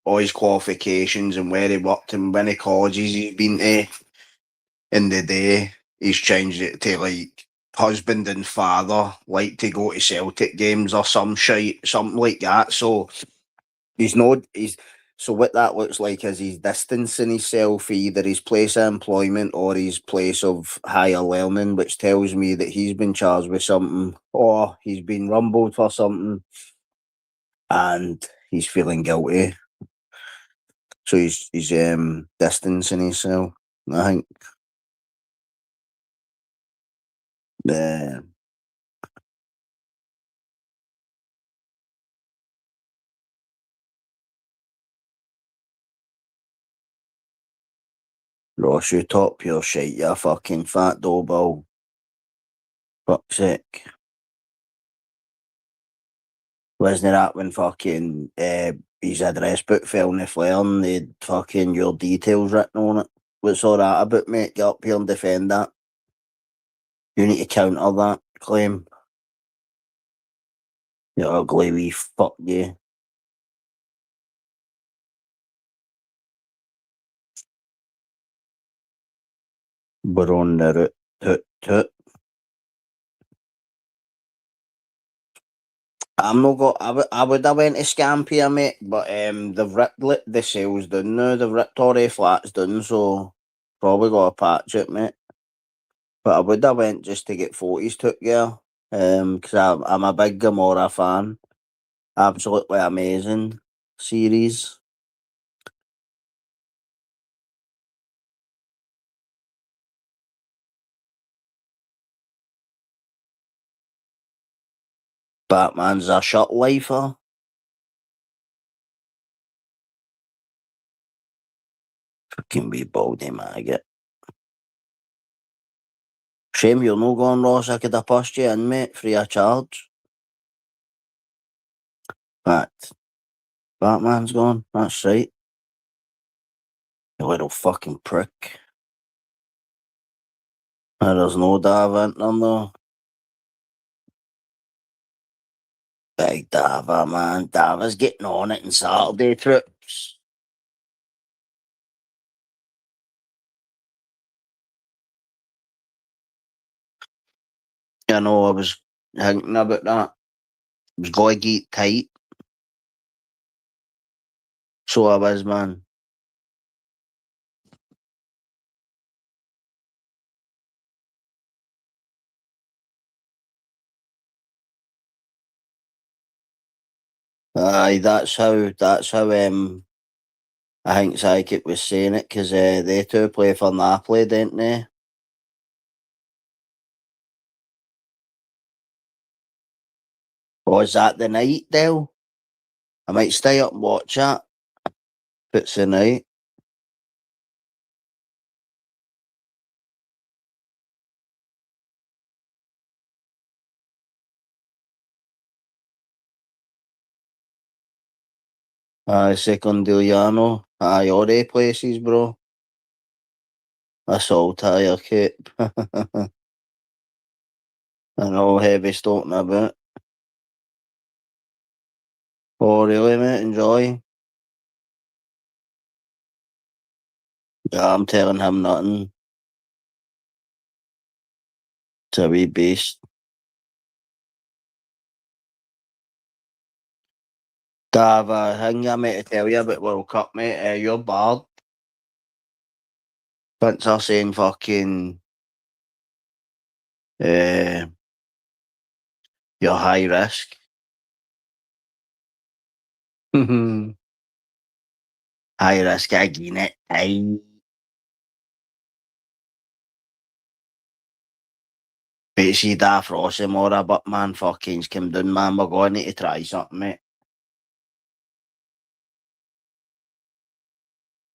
all his qualifications and where he worked and many colleges he's been to. In the day, he's changed it to like husband and father, like to go to Celtic games or some shit, something like that. So he's not. He's so what that looks like is he's distancing himself either his place of employment or his place of higher learning, which tells me that he's been charged with something or he's been rumbled for something and he's feeling guilty. So he's distancing himself. I think the Ross, you top pure shit, you fucking fat doughball. Fuck's sake. Wasn't that when fucking his address book fell in the flare and they'd fucking your details written on it? What's all that about, mate? Get up here and defend that. You need to counter that claim. You ugly wee fuck you. We're on the route. Toot toot. I'm not got. I would have went to Scampia, mate, but they've ripped the sales down now. They've ripped all the flats down, so probably got to patch it, mate. But I would have went just to get photos took, yeah. Because I'm a big Gamora fan. Absolutely amazing series. Batman's a shot lifer. Fucking be baldy maggot. Shame you're not going, Ross. I could have pushed you in, mate, free of charge. Fact. Batman's gone. That's right. You little fucking prick. There's no Dav in them, though. Big Dava, man. Dava's getting on it in Saturday trips. I know, I was thinking about that. was going to get tight. So I was, man. Aye, that's how I think Psychic was saying it, because they two play for Napoli, don't they? Was that the night, Dale? I might stay up and watch it if it's the night. Aye, Secondigliano. Aye, all they places, bro. That's all tire cape. I know heavy talking about. Oh, really, mate? Enjoy. Yeah, I'm telling him nothing. It's a wee beast. Dav, thing I meant to tell you about World Cup, mate. You're barred. Vince are saying fucking uh, you're high risk. High risk again it. Aye. But see that Frosty more, but man fucking's come down, man. We're going to try something, mate.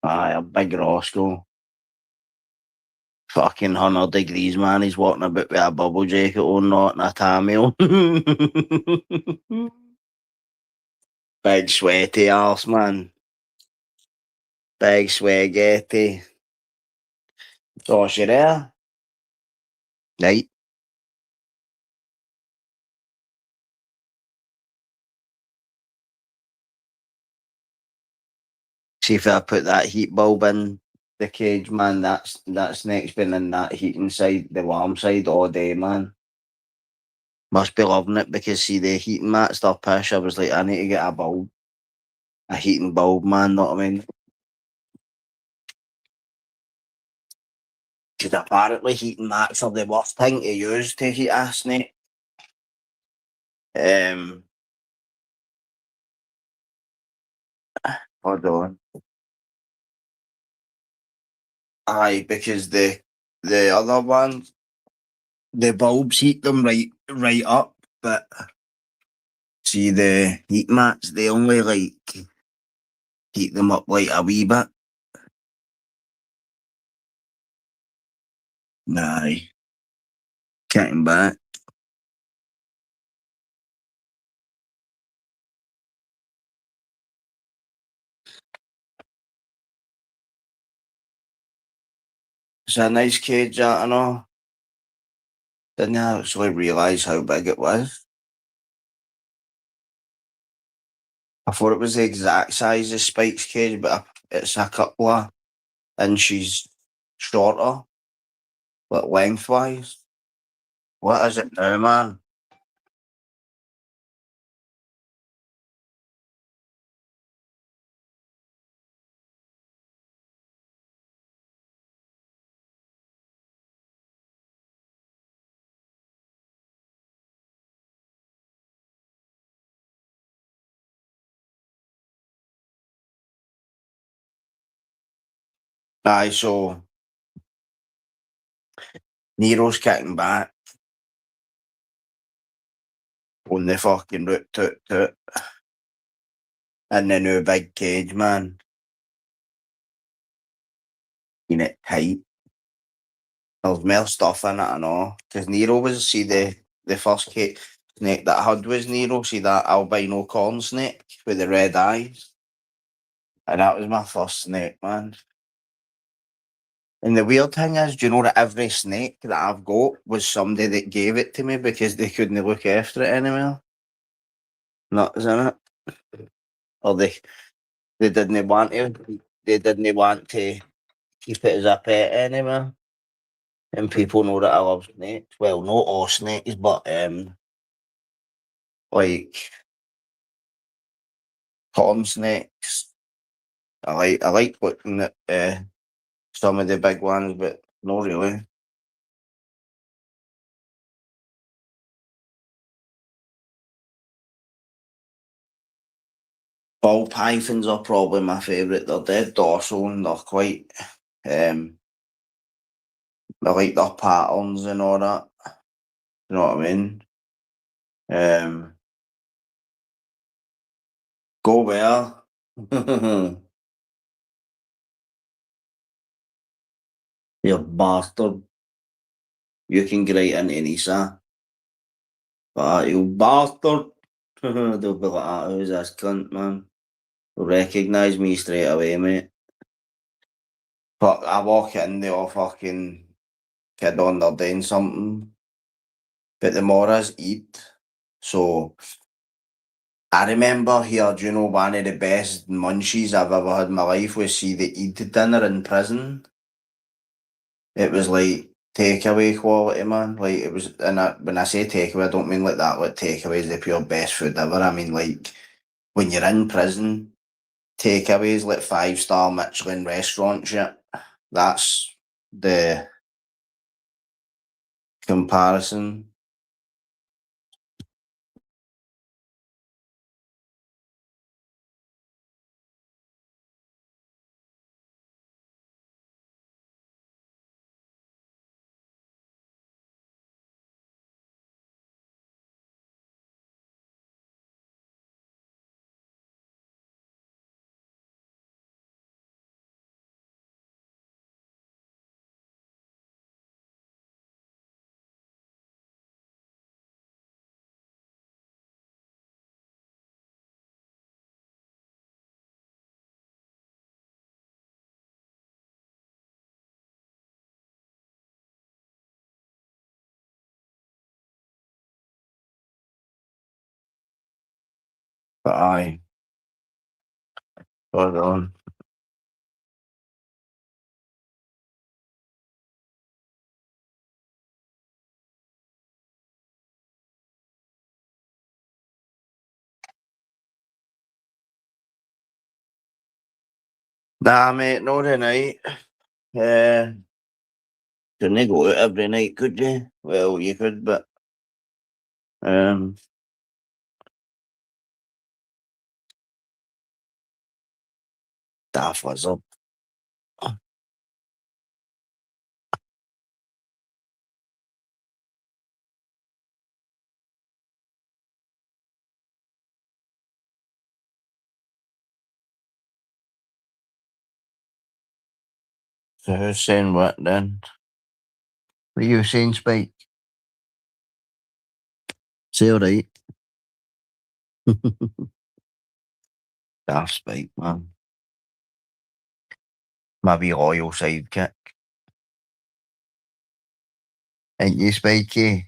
Aye, a big Roscoe. Fucking 100 degrees, man. He's walking about with a bubble jacket on, not in a tammy on. Big sweaty arse, man. Big swaggetty. So she there? Right. See if I put that heat bulb in the cage, man. That's next been in that heating side, the warm side all day, man. Must be loving it because see the heating mat stuff pish. I was like, I need to get a bulb. A heating bulb, man, know what I mean? Because apparently heating mats are the worst thing to use to heat a snake. Um Hold on. Aye, because the other ones, the bulbs heat them right up, but see the heat mats, they only like heat them up like a wee bit. Aye, kicking back. It's a nice cage, that I know. Didn't actually realise how big it was. I thought it was the exact size of Spike's cage, but it's a couple of inches shorter, but lengthwise. What is it now, man? Aye, so Nero's kicking back on the fucking root toot in the new big cage, man. In it tight. There's more stuff in it, I know. Because Nero was, see, the first cage snake that I had was Nero, see that albino corn snake with the red eyes. And that was my first snake, man. And the weird thing is, do you know that every snake that I've got was somebody that gave it to me because they couldn't look after it anymore? Nuts, isn't it? Or they didn't want to. They didn't want to keep it as a pet anymore. And people know that I love snakes. Well, not all snakes, but like Tom snakes. I like looking at some of the big ones, but not really. Ball pythons are probably my favourite. They're dead dorsal and they're quite I like their patterns and all that. You know what I mean? Um Go where? You bastard. You can get right into Nisa. But you bastard. They'll be like, who's this cunt, man? They'll recognise me straight away, mate. But I walk in, they all fucking kid on, they're doing something. But the more I eat, so I remember here, do you know, one of the best munchies I've ever had in my life was see the eat dinner in prison. It was like takeaway quality, man. Like it was, and when I say takeaway, I don't mean like that. Like takeaway is the pure best food ever. I mean like when you're in prison, takeaways like 5-star Michelin restaurant shit. That's the comparison. But aye, hold on. Nah, mate, not tonight. Uh, couldn't go out every night, could you? Well, you could, but um, daft was up. So who's saying what then? What are you saying, Spike? Say alright. Daft Spike, man. My wee loyal sidekick. Ain't you, Spikey?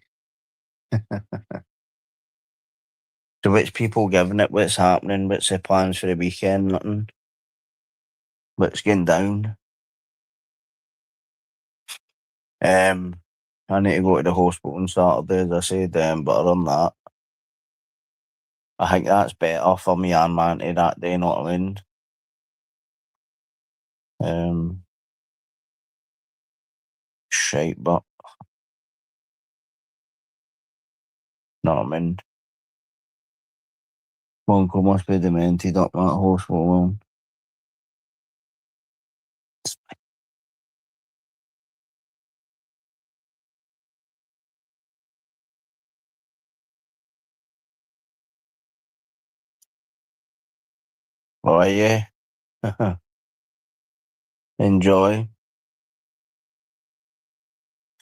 So which people giving it? What's happening? What's the plans for the weekend? Nothing. What's going down? Um, I need to go to the hospital on Saturday, as I said, but other than that, I think that's better for me and Manty that day, not what I mean? Shite, but not what I mean? My uncle must be demented up at that hospital, man. Oh, yeah. Enjoy.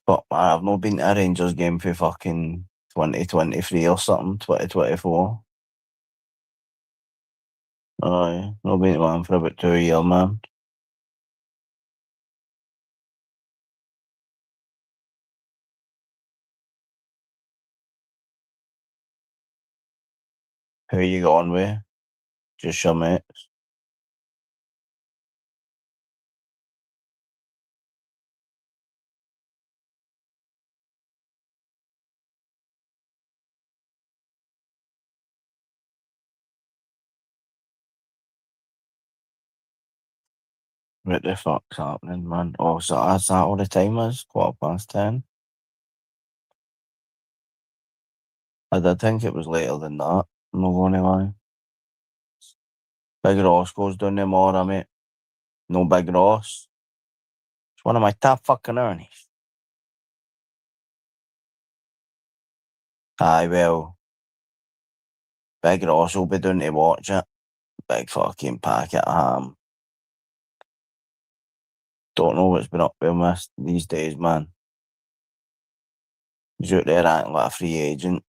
But man, I've not been to a Rangers game for fucking 2023 or something, 2024. Aye, not been to one for about 2 years, man. Who you going with? Just your mates? What the fuck's happening, man? Oh, so that's that all the time is? 10:15? I did think it was later than that. I'm not gonna lie. Big Ross goes down tomorrow, mate. No Big Ross. It's one of my top fucking earnings. Aye, well, Big Ross will be down to watch it. Big fucking packet of ham. Don't know what's been up with him these days, man. He's out there acting like a free agent.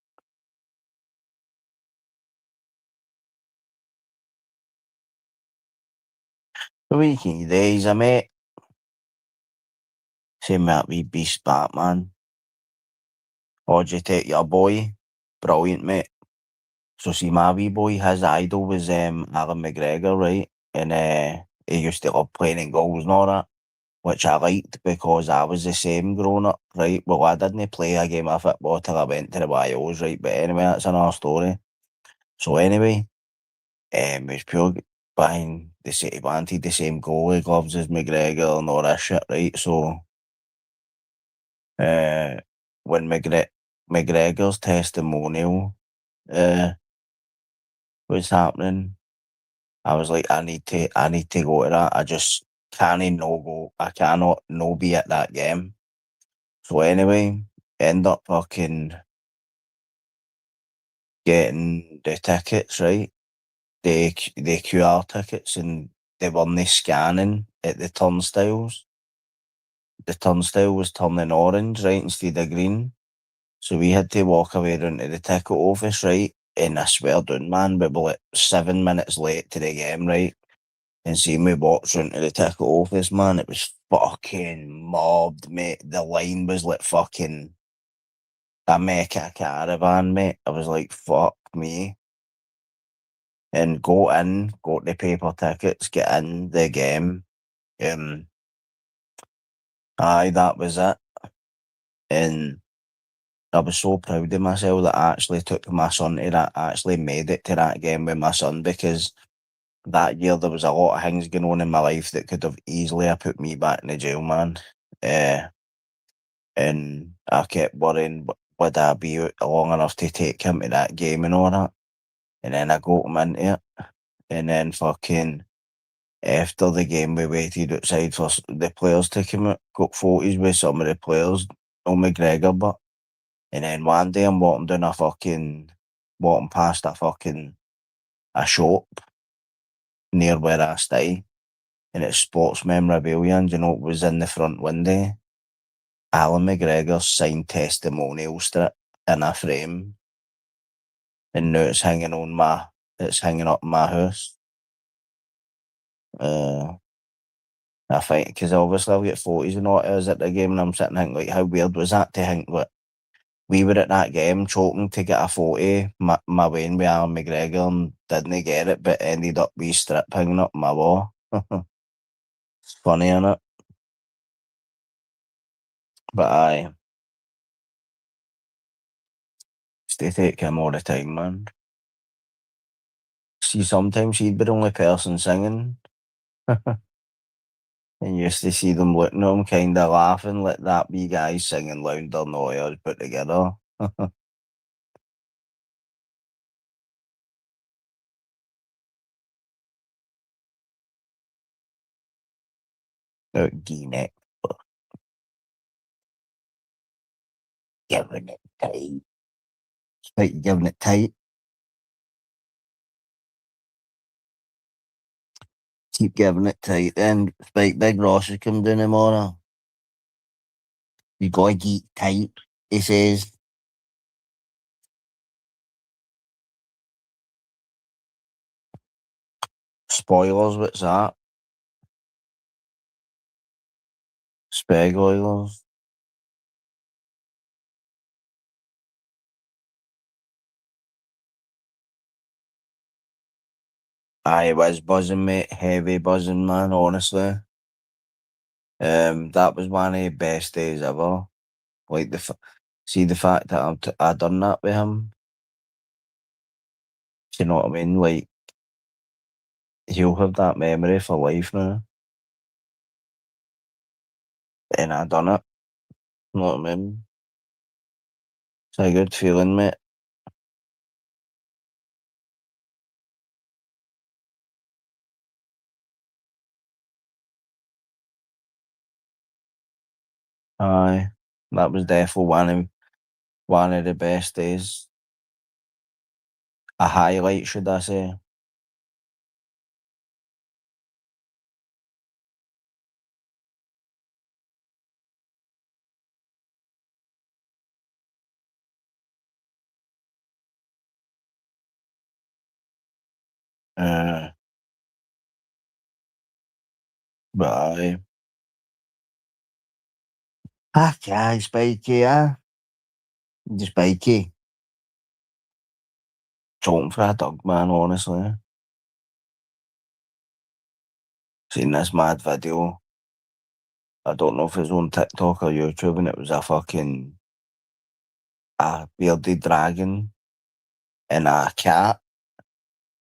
The weekend days, I mate. Same that wee beast Batman. How'd you take your boy? Brilliant, mate. So see my wee boy, his idol was Alan McGregor, right? And he used to love playing in goals and all that, which I liked because I was the same growing up, right? Well, I didn't play a game of football till I went to the YOs, right? But anyway, that's another story. So anyway, he was pure behind the city, wanted the same goalie gloves as McGregor and all that shit, right? So uh, when McGregor's testimonial uh, was happening, I was like, I need to go to that. I just can't no go. I cannot no be at that game. So anyway, end up fucking getting the tickets, right? The QR tickets, and they weren't scanning at the turnstiles. The turnstile was turning orange, right, instead of green. So we had to walk away down to the ticket office, right? And I swear down, man, we were like 7 minutes late to the game, right? And seeing me walk round to the ticket office, man, it was fucking mobbed, mate. The line was like fucking a Mecca caravan, mate. I was like, fuck me. And go in, go to the paper tickets, get in the game. Um, aye, that was it. And I was so proud of myself that I actually took my son to that, I actually made it to that game with my son, because that year there was a lot of things going on in my life that could have easily have put me back in the jail, man. And I kept worrying, would I be out long enough to take him to that game and all that? And then I got him into it. And then fucking after the game, we waited outside for the players to come out, got photos with some of the players, on McGregor, but. And then one day I'm walking past a shop near where I stay, and it's sports memorabilia, and you know what was in the front window? Alan McGregor's signed testimonial strip in a frame, and now it's hanging up in my house. I think because obviously I'll get photos and all it is at the game, and I'm sitting thinking like, how weird was that to think that we were at that game choking to get a photo, my Wayne with Alan McGregor, and didn't get it, but ended up with strip hanging up my wall. It's funny, innit? But I stay take him all the time, man. See, sometimes he'd be the only person singing. And you used to see them looking at him, kind of laughing, like that wee guy singing louder than all yours put together. Neck, giving it tight. It's like giving it tight. Keep giving it tight. Then Spike Big Ross is coming down tomorrow. You gotta get tight, he says. Spoilers, what's that? Speg Oilers. I was buzzing, mate. Heavy buzzing, man, honestly. That was one of the best days ever. Like, see the fact that I done that with him. Do you know what I mean? Like, he'll have that memory for life now. and I done it. You know what I mean? It's a good feeling, mate. Aye, that was definitely one of the best days. A highlight, should I say? Uh, but aye, aye, spiky, spiky. Talking for a dog, man. Honestly, seen this mad video. I don't know if it was on TikTok or YouTube, and it was a bearded dragon and a cat,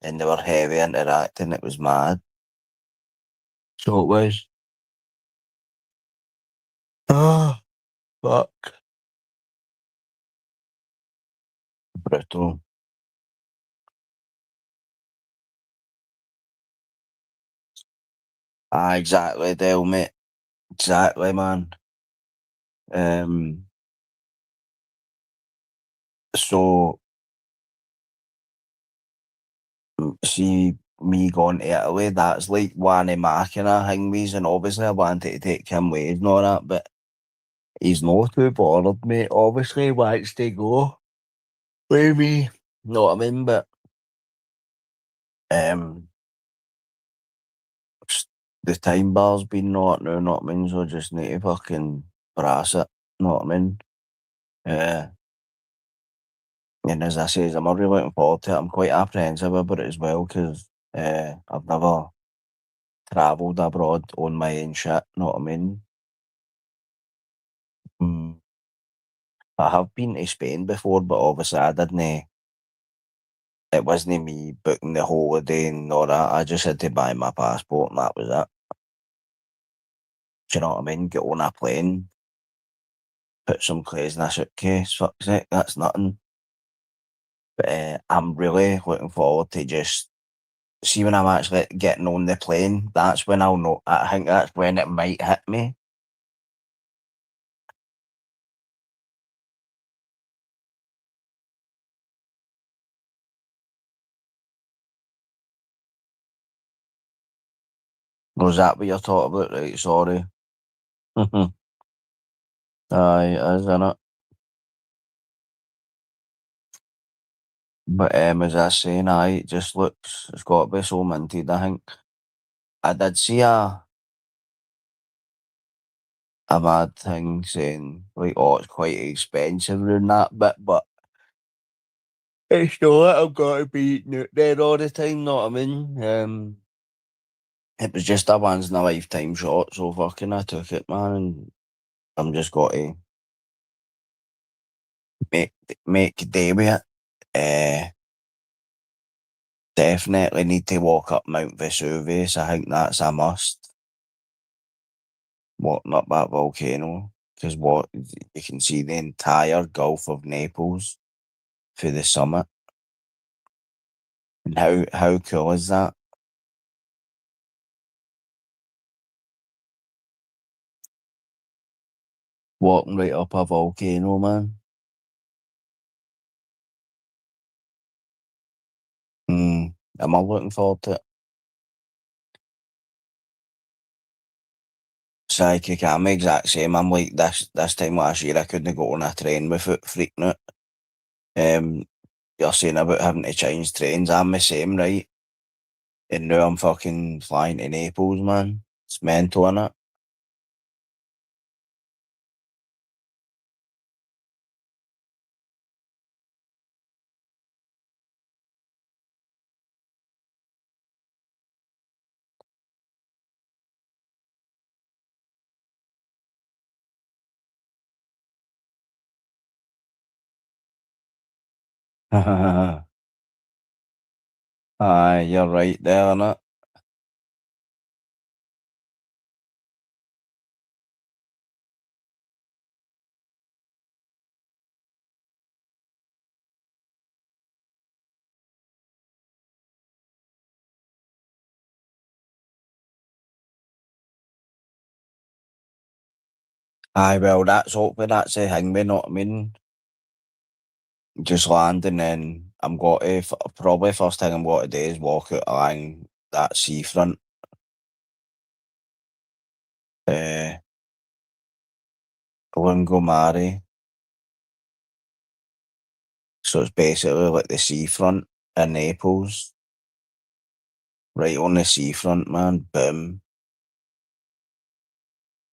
and they were heavy interacting. It was mad. So it was. Oh, fuck. Brutal. Ah, exactly, Dale, mate. Exactly, man. Um, so see me going to Italy, that's like one of my kind of things, and obviously I wanted to take him with and all that, but he's not too bothered, mate. Obviously, he wants to go with me. Know what I mean? But um, s- the time bar's been not now, know what I mean? So just need to fucking brass it, know what I mean? Uh, and as I says, I'm really looking forward to it. I'm quite apprehensive about it as well because I've never travelled abroad on my own shit, know what I mean? Mm, I have been to Spain before, but obviously I didn't. It wasn't me booking the holiday and all that. I just had to buy my passport and that was it. Do you know what I mean? Get on a plane, put some clothes in a suitcase. Fuck's sake, that's nothing. But I'm really looking forward to just see when I'm actually getting on the plane. That's when I'll know. I think that's when it might hit me. Was that what you're talking about? Right, sorry. Aye, it is, innit? But as I was saying, aye, it just looks, it's got to be so minted, I think. I did see a mad thing saying, like, oh, it's quite expensive and that bit, but it's not, I've got to be eating out there all the time, know what I mean? It was just a once in a lifetime shot, so fucking I took it, man, and I'm just got to make, make day with it. Definitely need to walk up Mount Vesuvius, I think that's a must. Walking up that volcano, because what you can see the entire Gulf of Naples through the summit. And how cool is that? Walking right up a volcano, man. Am I looking forward to it? Psychic, I'm the exact same. I'm like this time last year I couldn't go on a train without freaking out. Um you're saying about having to change trains, I'm the same, right? And now I'm fucking flying to Naples, man. It's mental, innit? Aye, you're right there, innit? Aye, well, that's hopefully that's the thing, you know what I mean? Just land and then I'm going to, probably first thing I'm going to do is walk out along that seafront. Uh, Mare. So it's basically like the seafront in Naples, right on the seafront, man. Boom.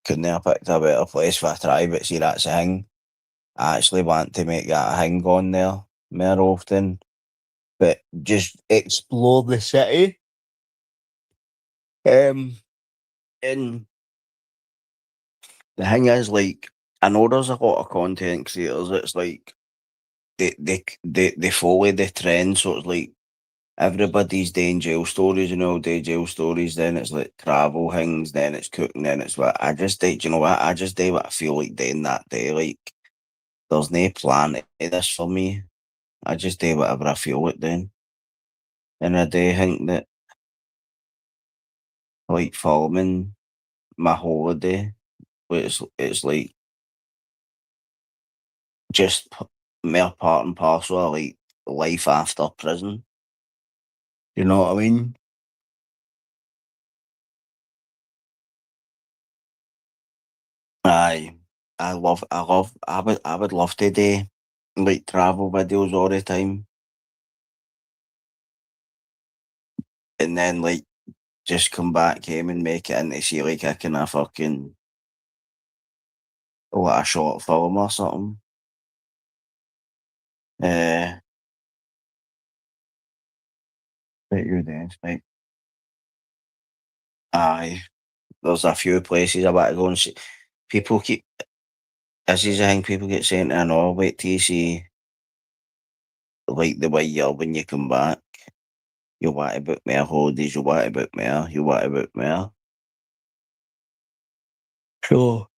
Couldn't have picked a better place for a try, but see, that's the thing. I actually want to make that a thing on there more often, but just explore the city. And the thing is, like, I know there's a lot of content creators. It's like they follow the trend, so it's like everybody's doing jail stories, day jail stories. Then it's like travel things. Then it's cooking. Then it's what I just do. You know what? I just do what I feel like doing that day. Like there's no plan to this for me. I just do whatever I feel like doing. And I do think that like filming my holiday, it's like just mere part and parcel of like life after prison. You know what I mean? Aye. I would love to do like travel videos all the time and then like just come back home and make it into see like a kind of fucking like a short film or something. Uh, but you're there, right? Aye. There's a few places I want to go and see. People keep, this is the thing, people get saying, I know, wait till you see like the way you're when you come back. You want to book more holidays, you want to book more, you want to book more. Sure.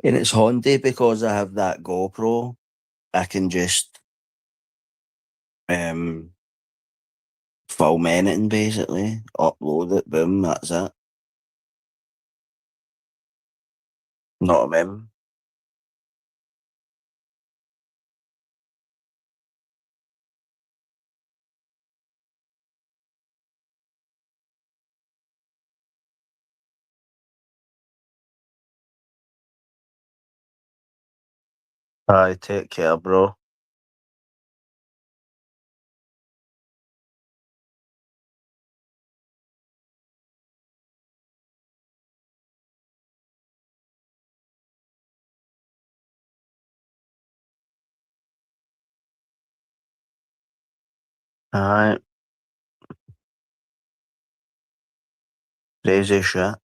And it's handy because I have that GoPro. I can just um film anything basically, upload it, boom, that's it. Not a mem. Aye, take care, bro. Aye, crazy shit.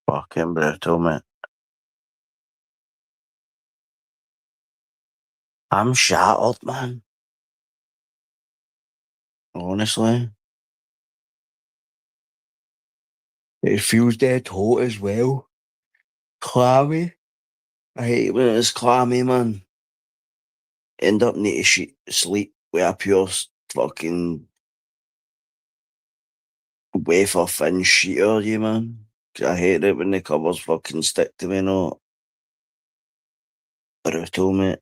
Fucking brutal, mate. I'm shattered, man. Honestly. It feels dead hot as well. Clammy. I hate when it's clammy, man. End up need to sleep with a pure fucking wafer thin sheet on you, man. 'Cause I hate it when the covers fucking stick to me, no. Brutal, mate.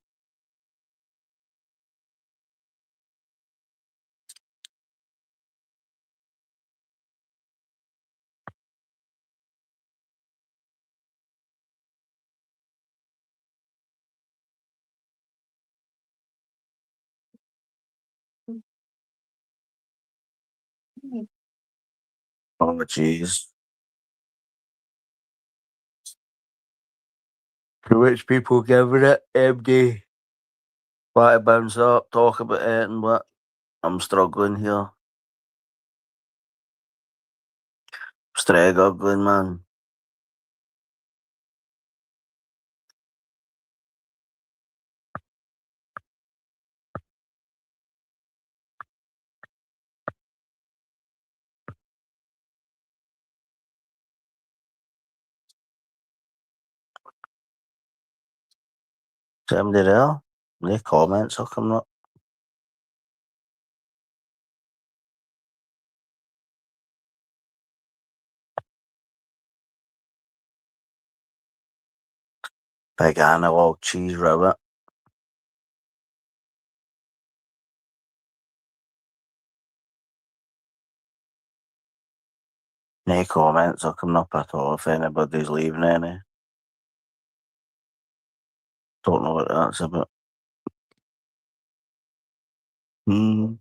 Oh, jeez. To which people giving it MD. Why to bounce up, talk about it and what? I'm struggling here. Struggling, man. Somebody there? No comments are coming up. Big analog cheese ribbit. No comments are coming up at all if anybody's leaving any. Don't know what that's about. Mm.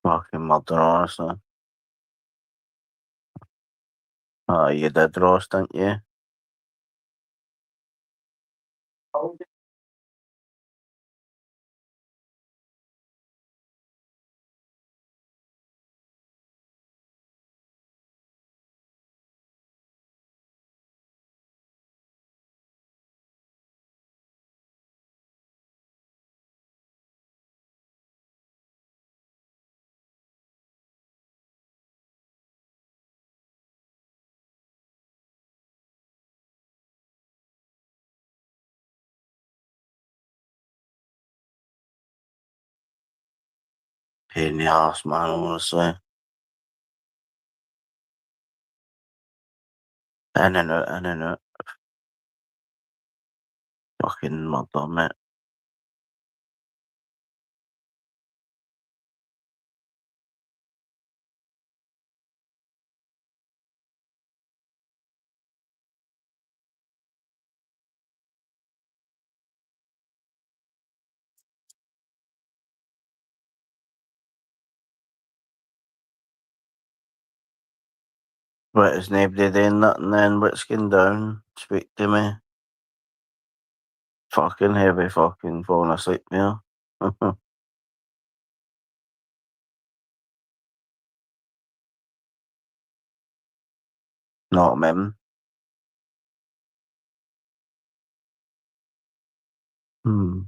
Fucking murder, honestly. Oh, you did roast, didn't you? Pain in the arse, man, honestly. In and out, in and out. Fucking murder, mate. But is nobody doing nothing then? What's going down? Speak to me. Fucking heavy fucking falling asleep here. Not mem. Hmm.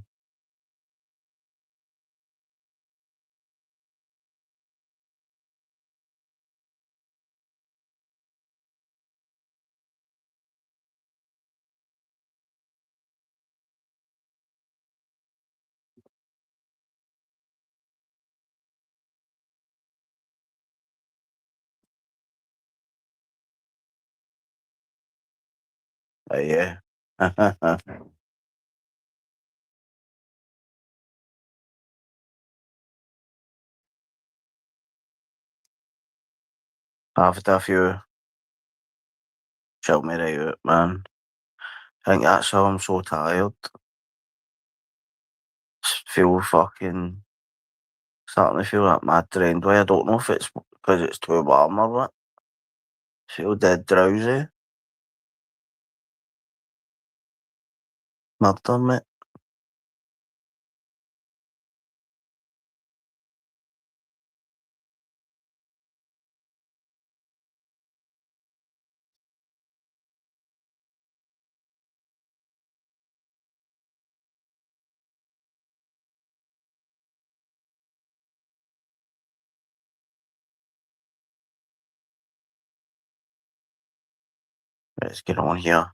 Yeah. After a few, chill me right out, man. I think that's how I'm so tired. Feel fucking starting to feel like mad drained. Way I don't know if it's because it's too warm or what. Feel dead drowsy. Murder, mate. Let's get on here.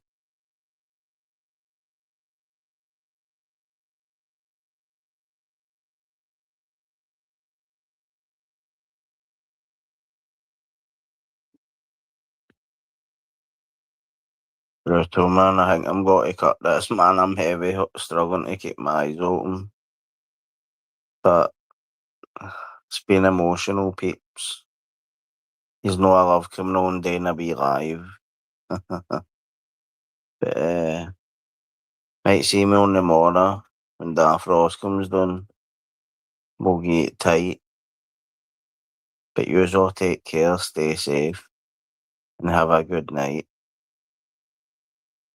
Brutal, man. I think I'm going to cut this, man. I'm heavy, struggling to keep my eyes open. But it's been emotional, peeps. He's no a love criminal and doing a wee live. But might see me on the morning when the frost comes down. We'll get it tight. But you all take care, stay safe, and have a good night.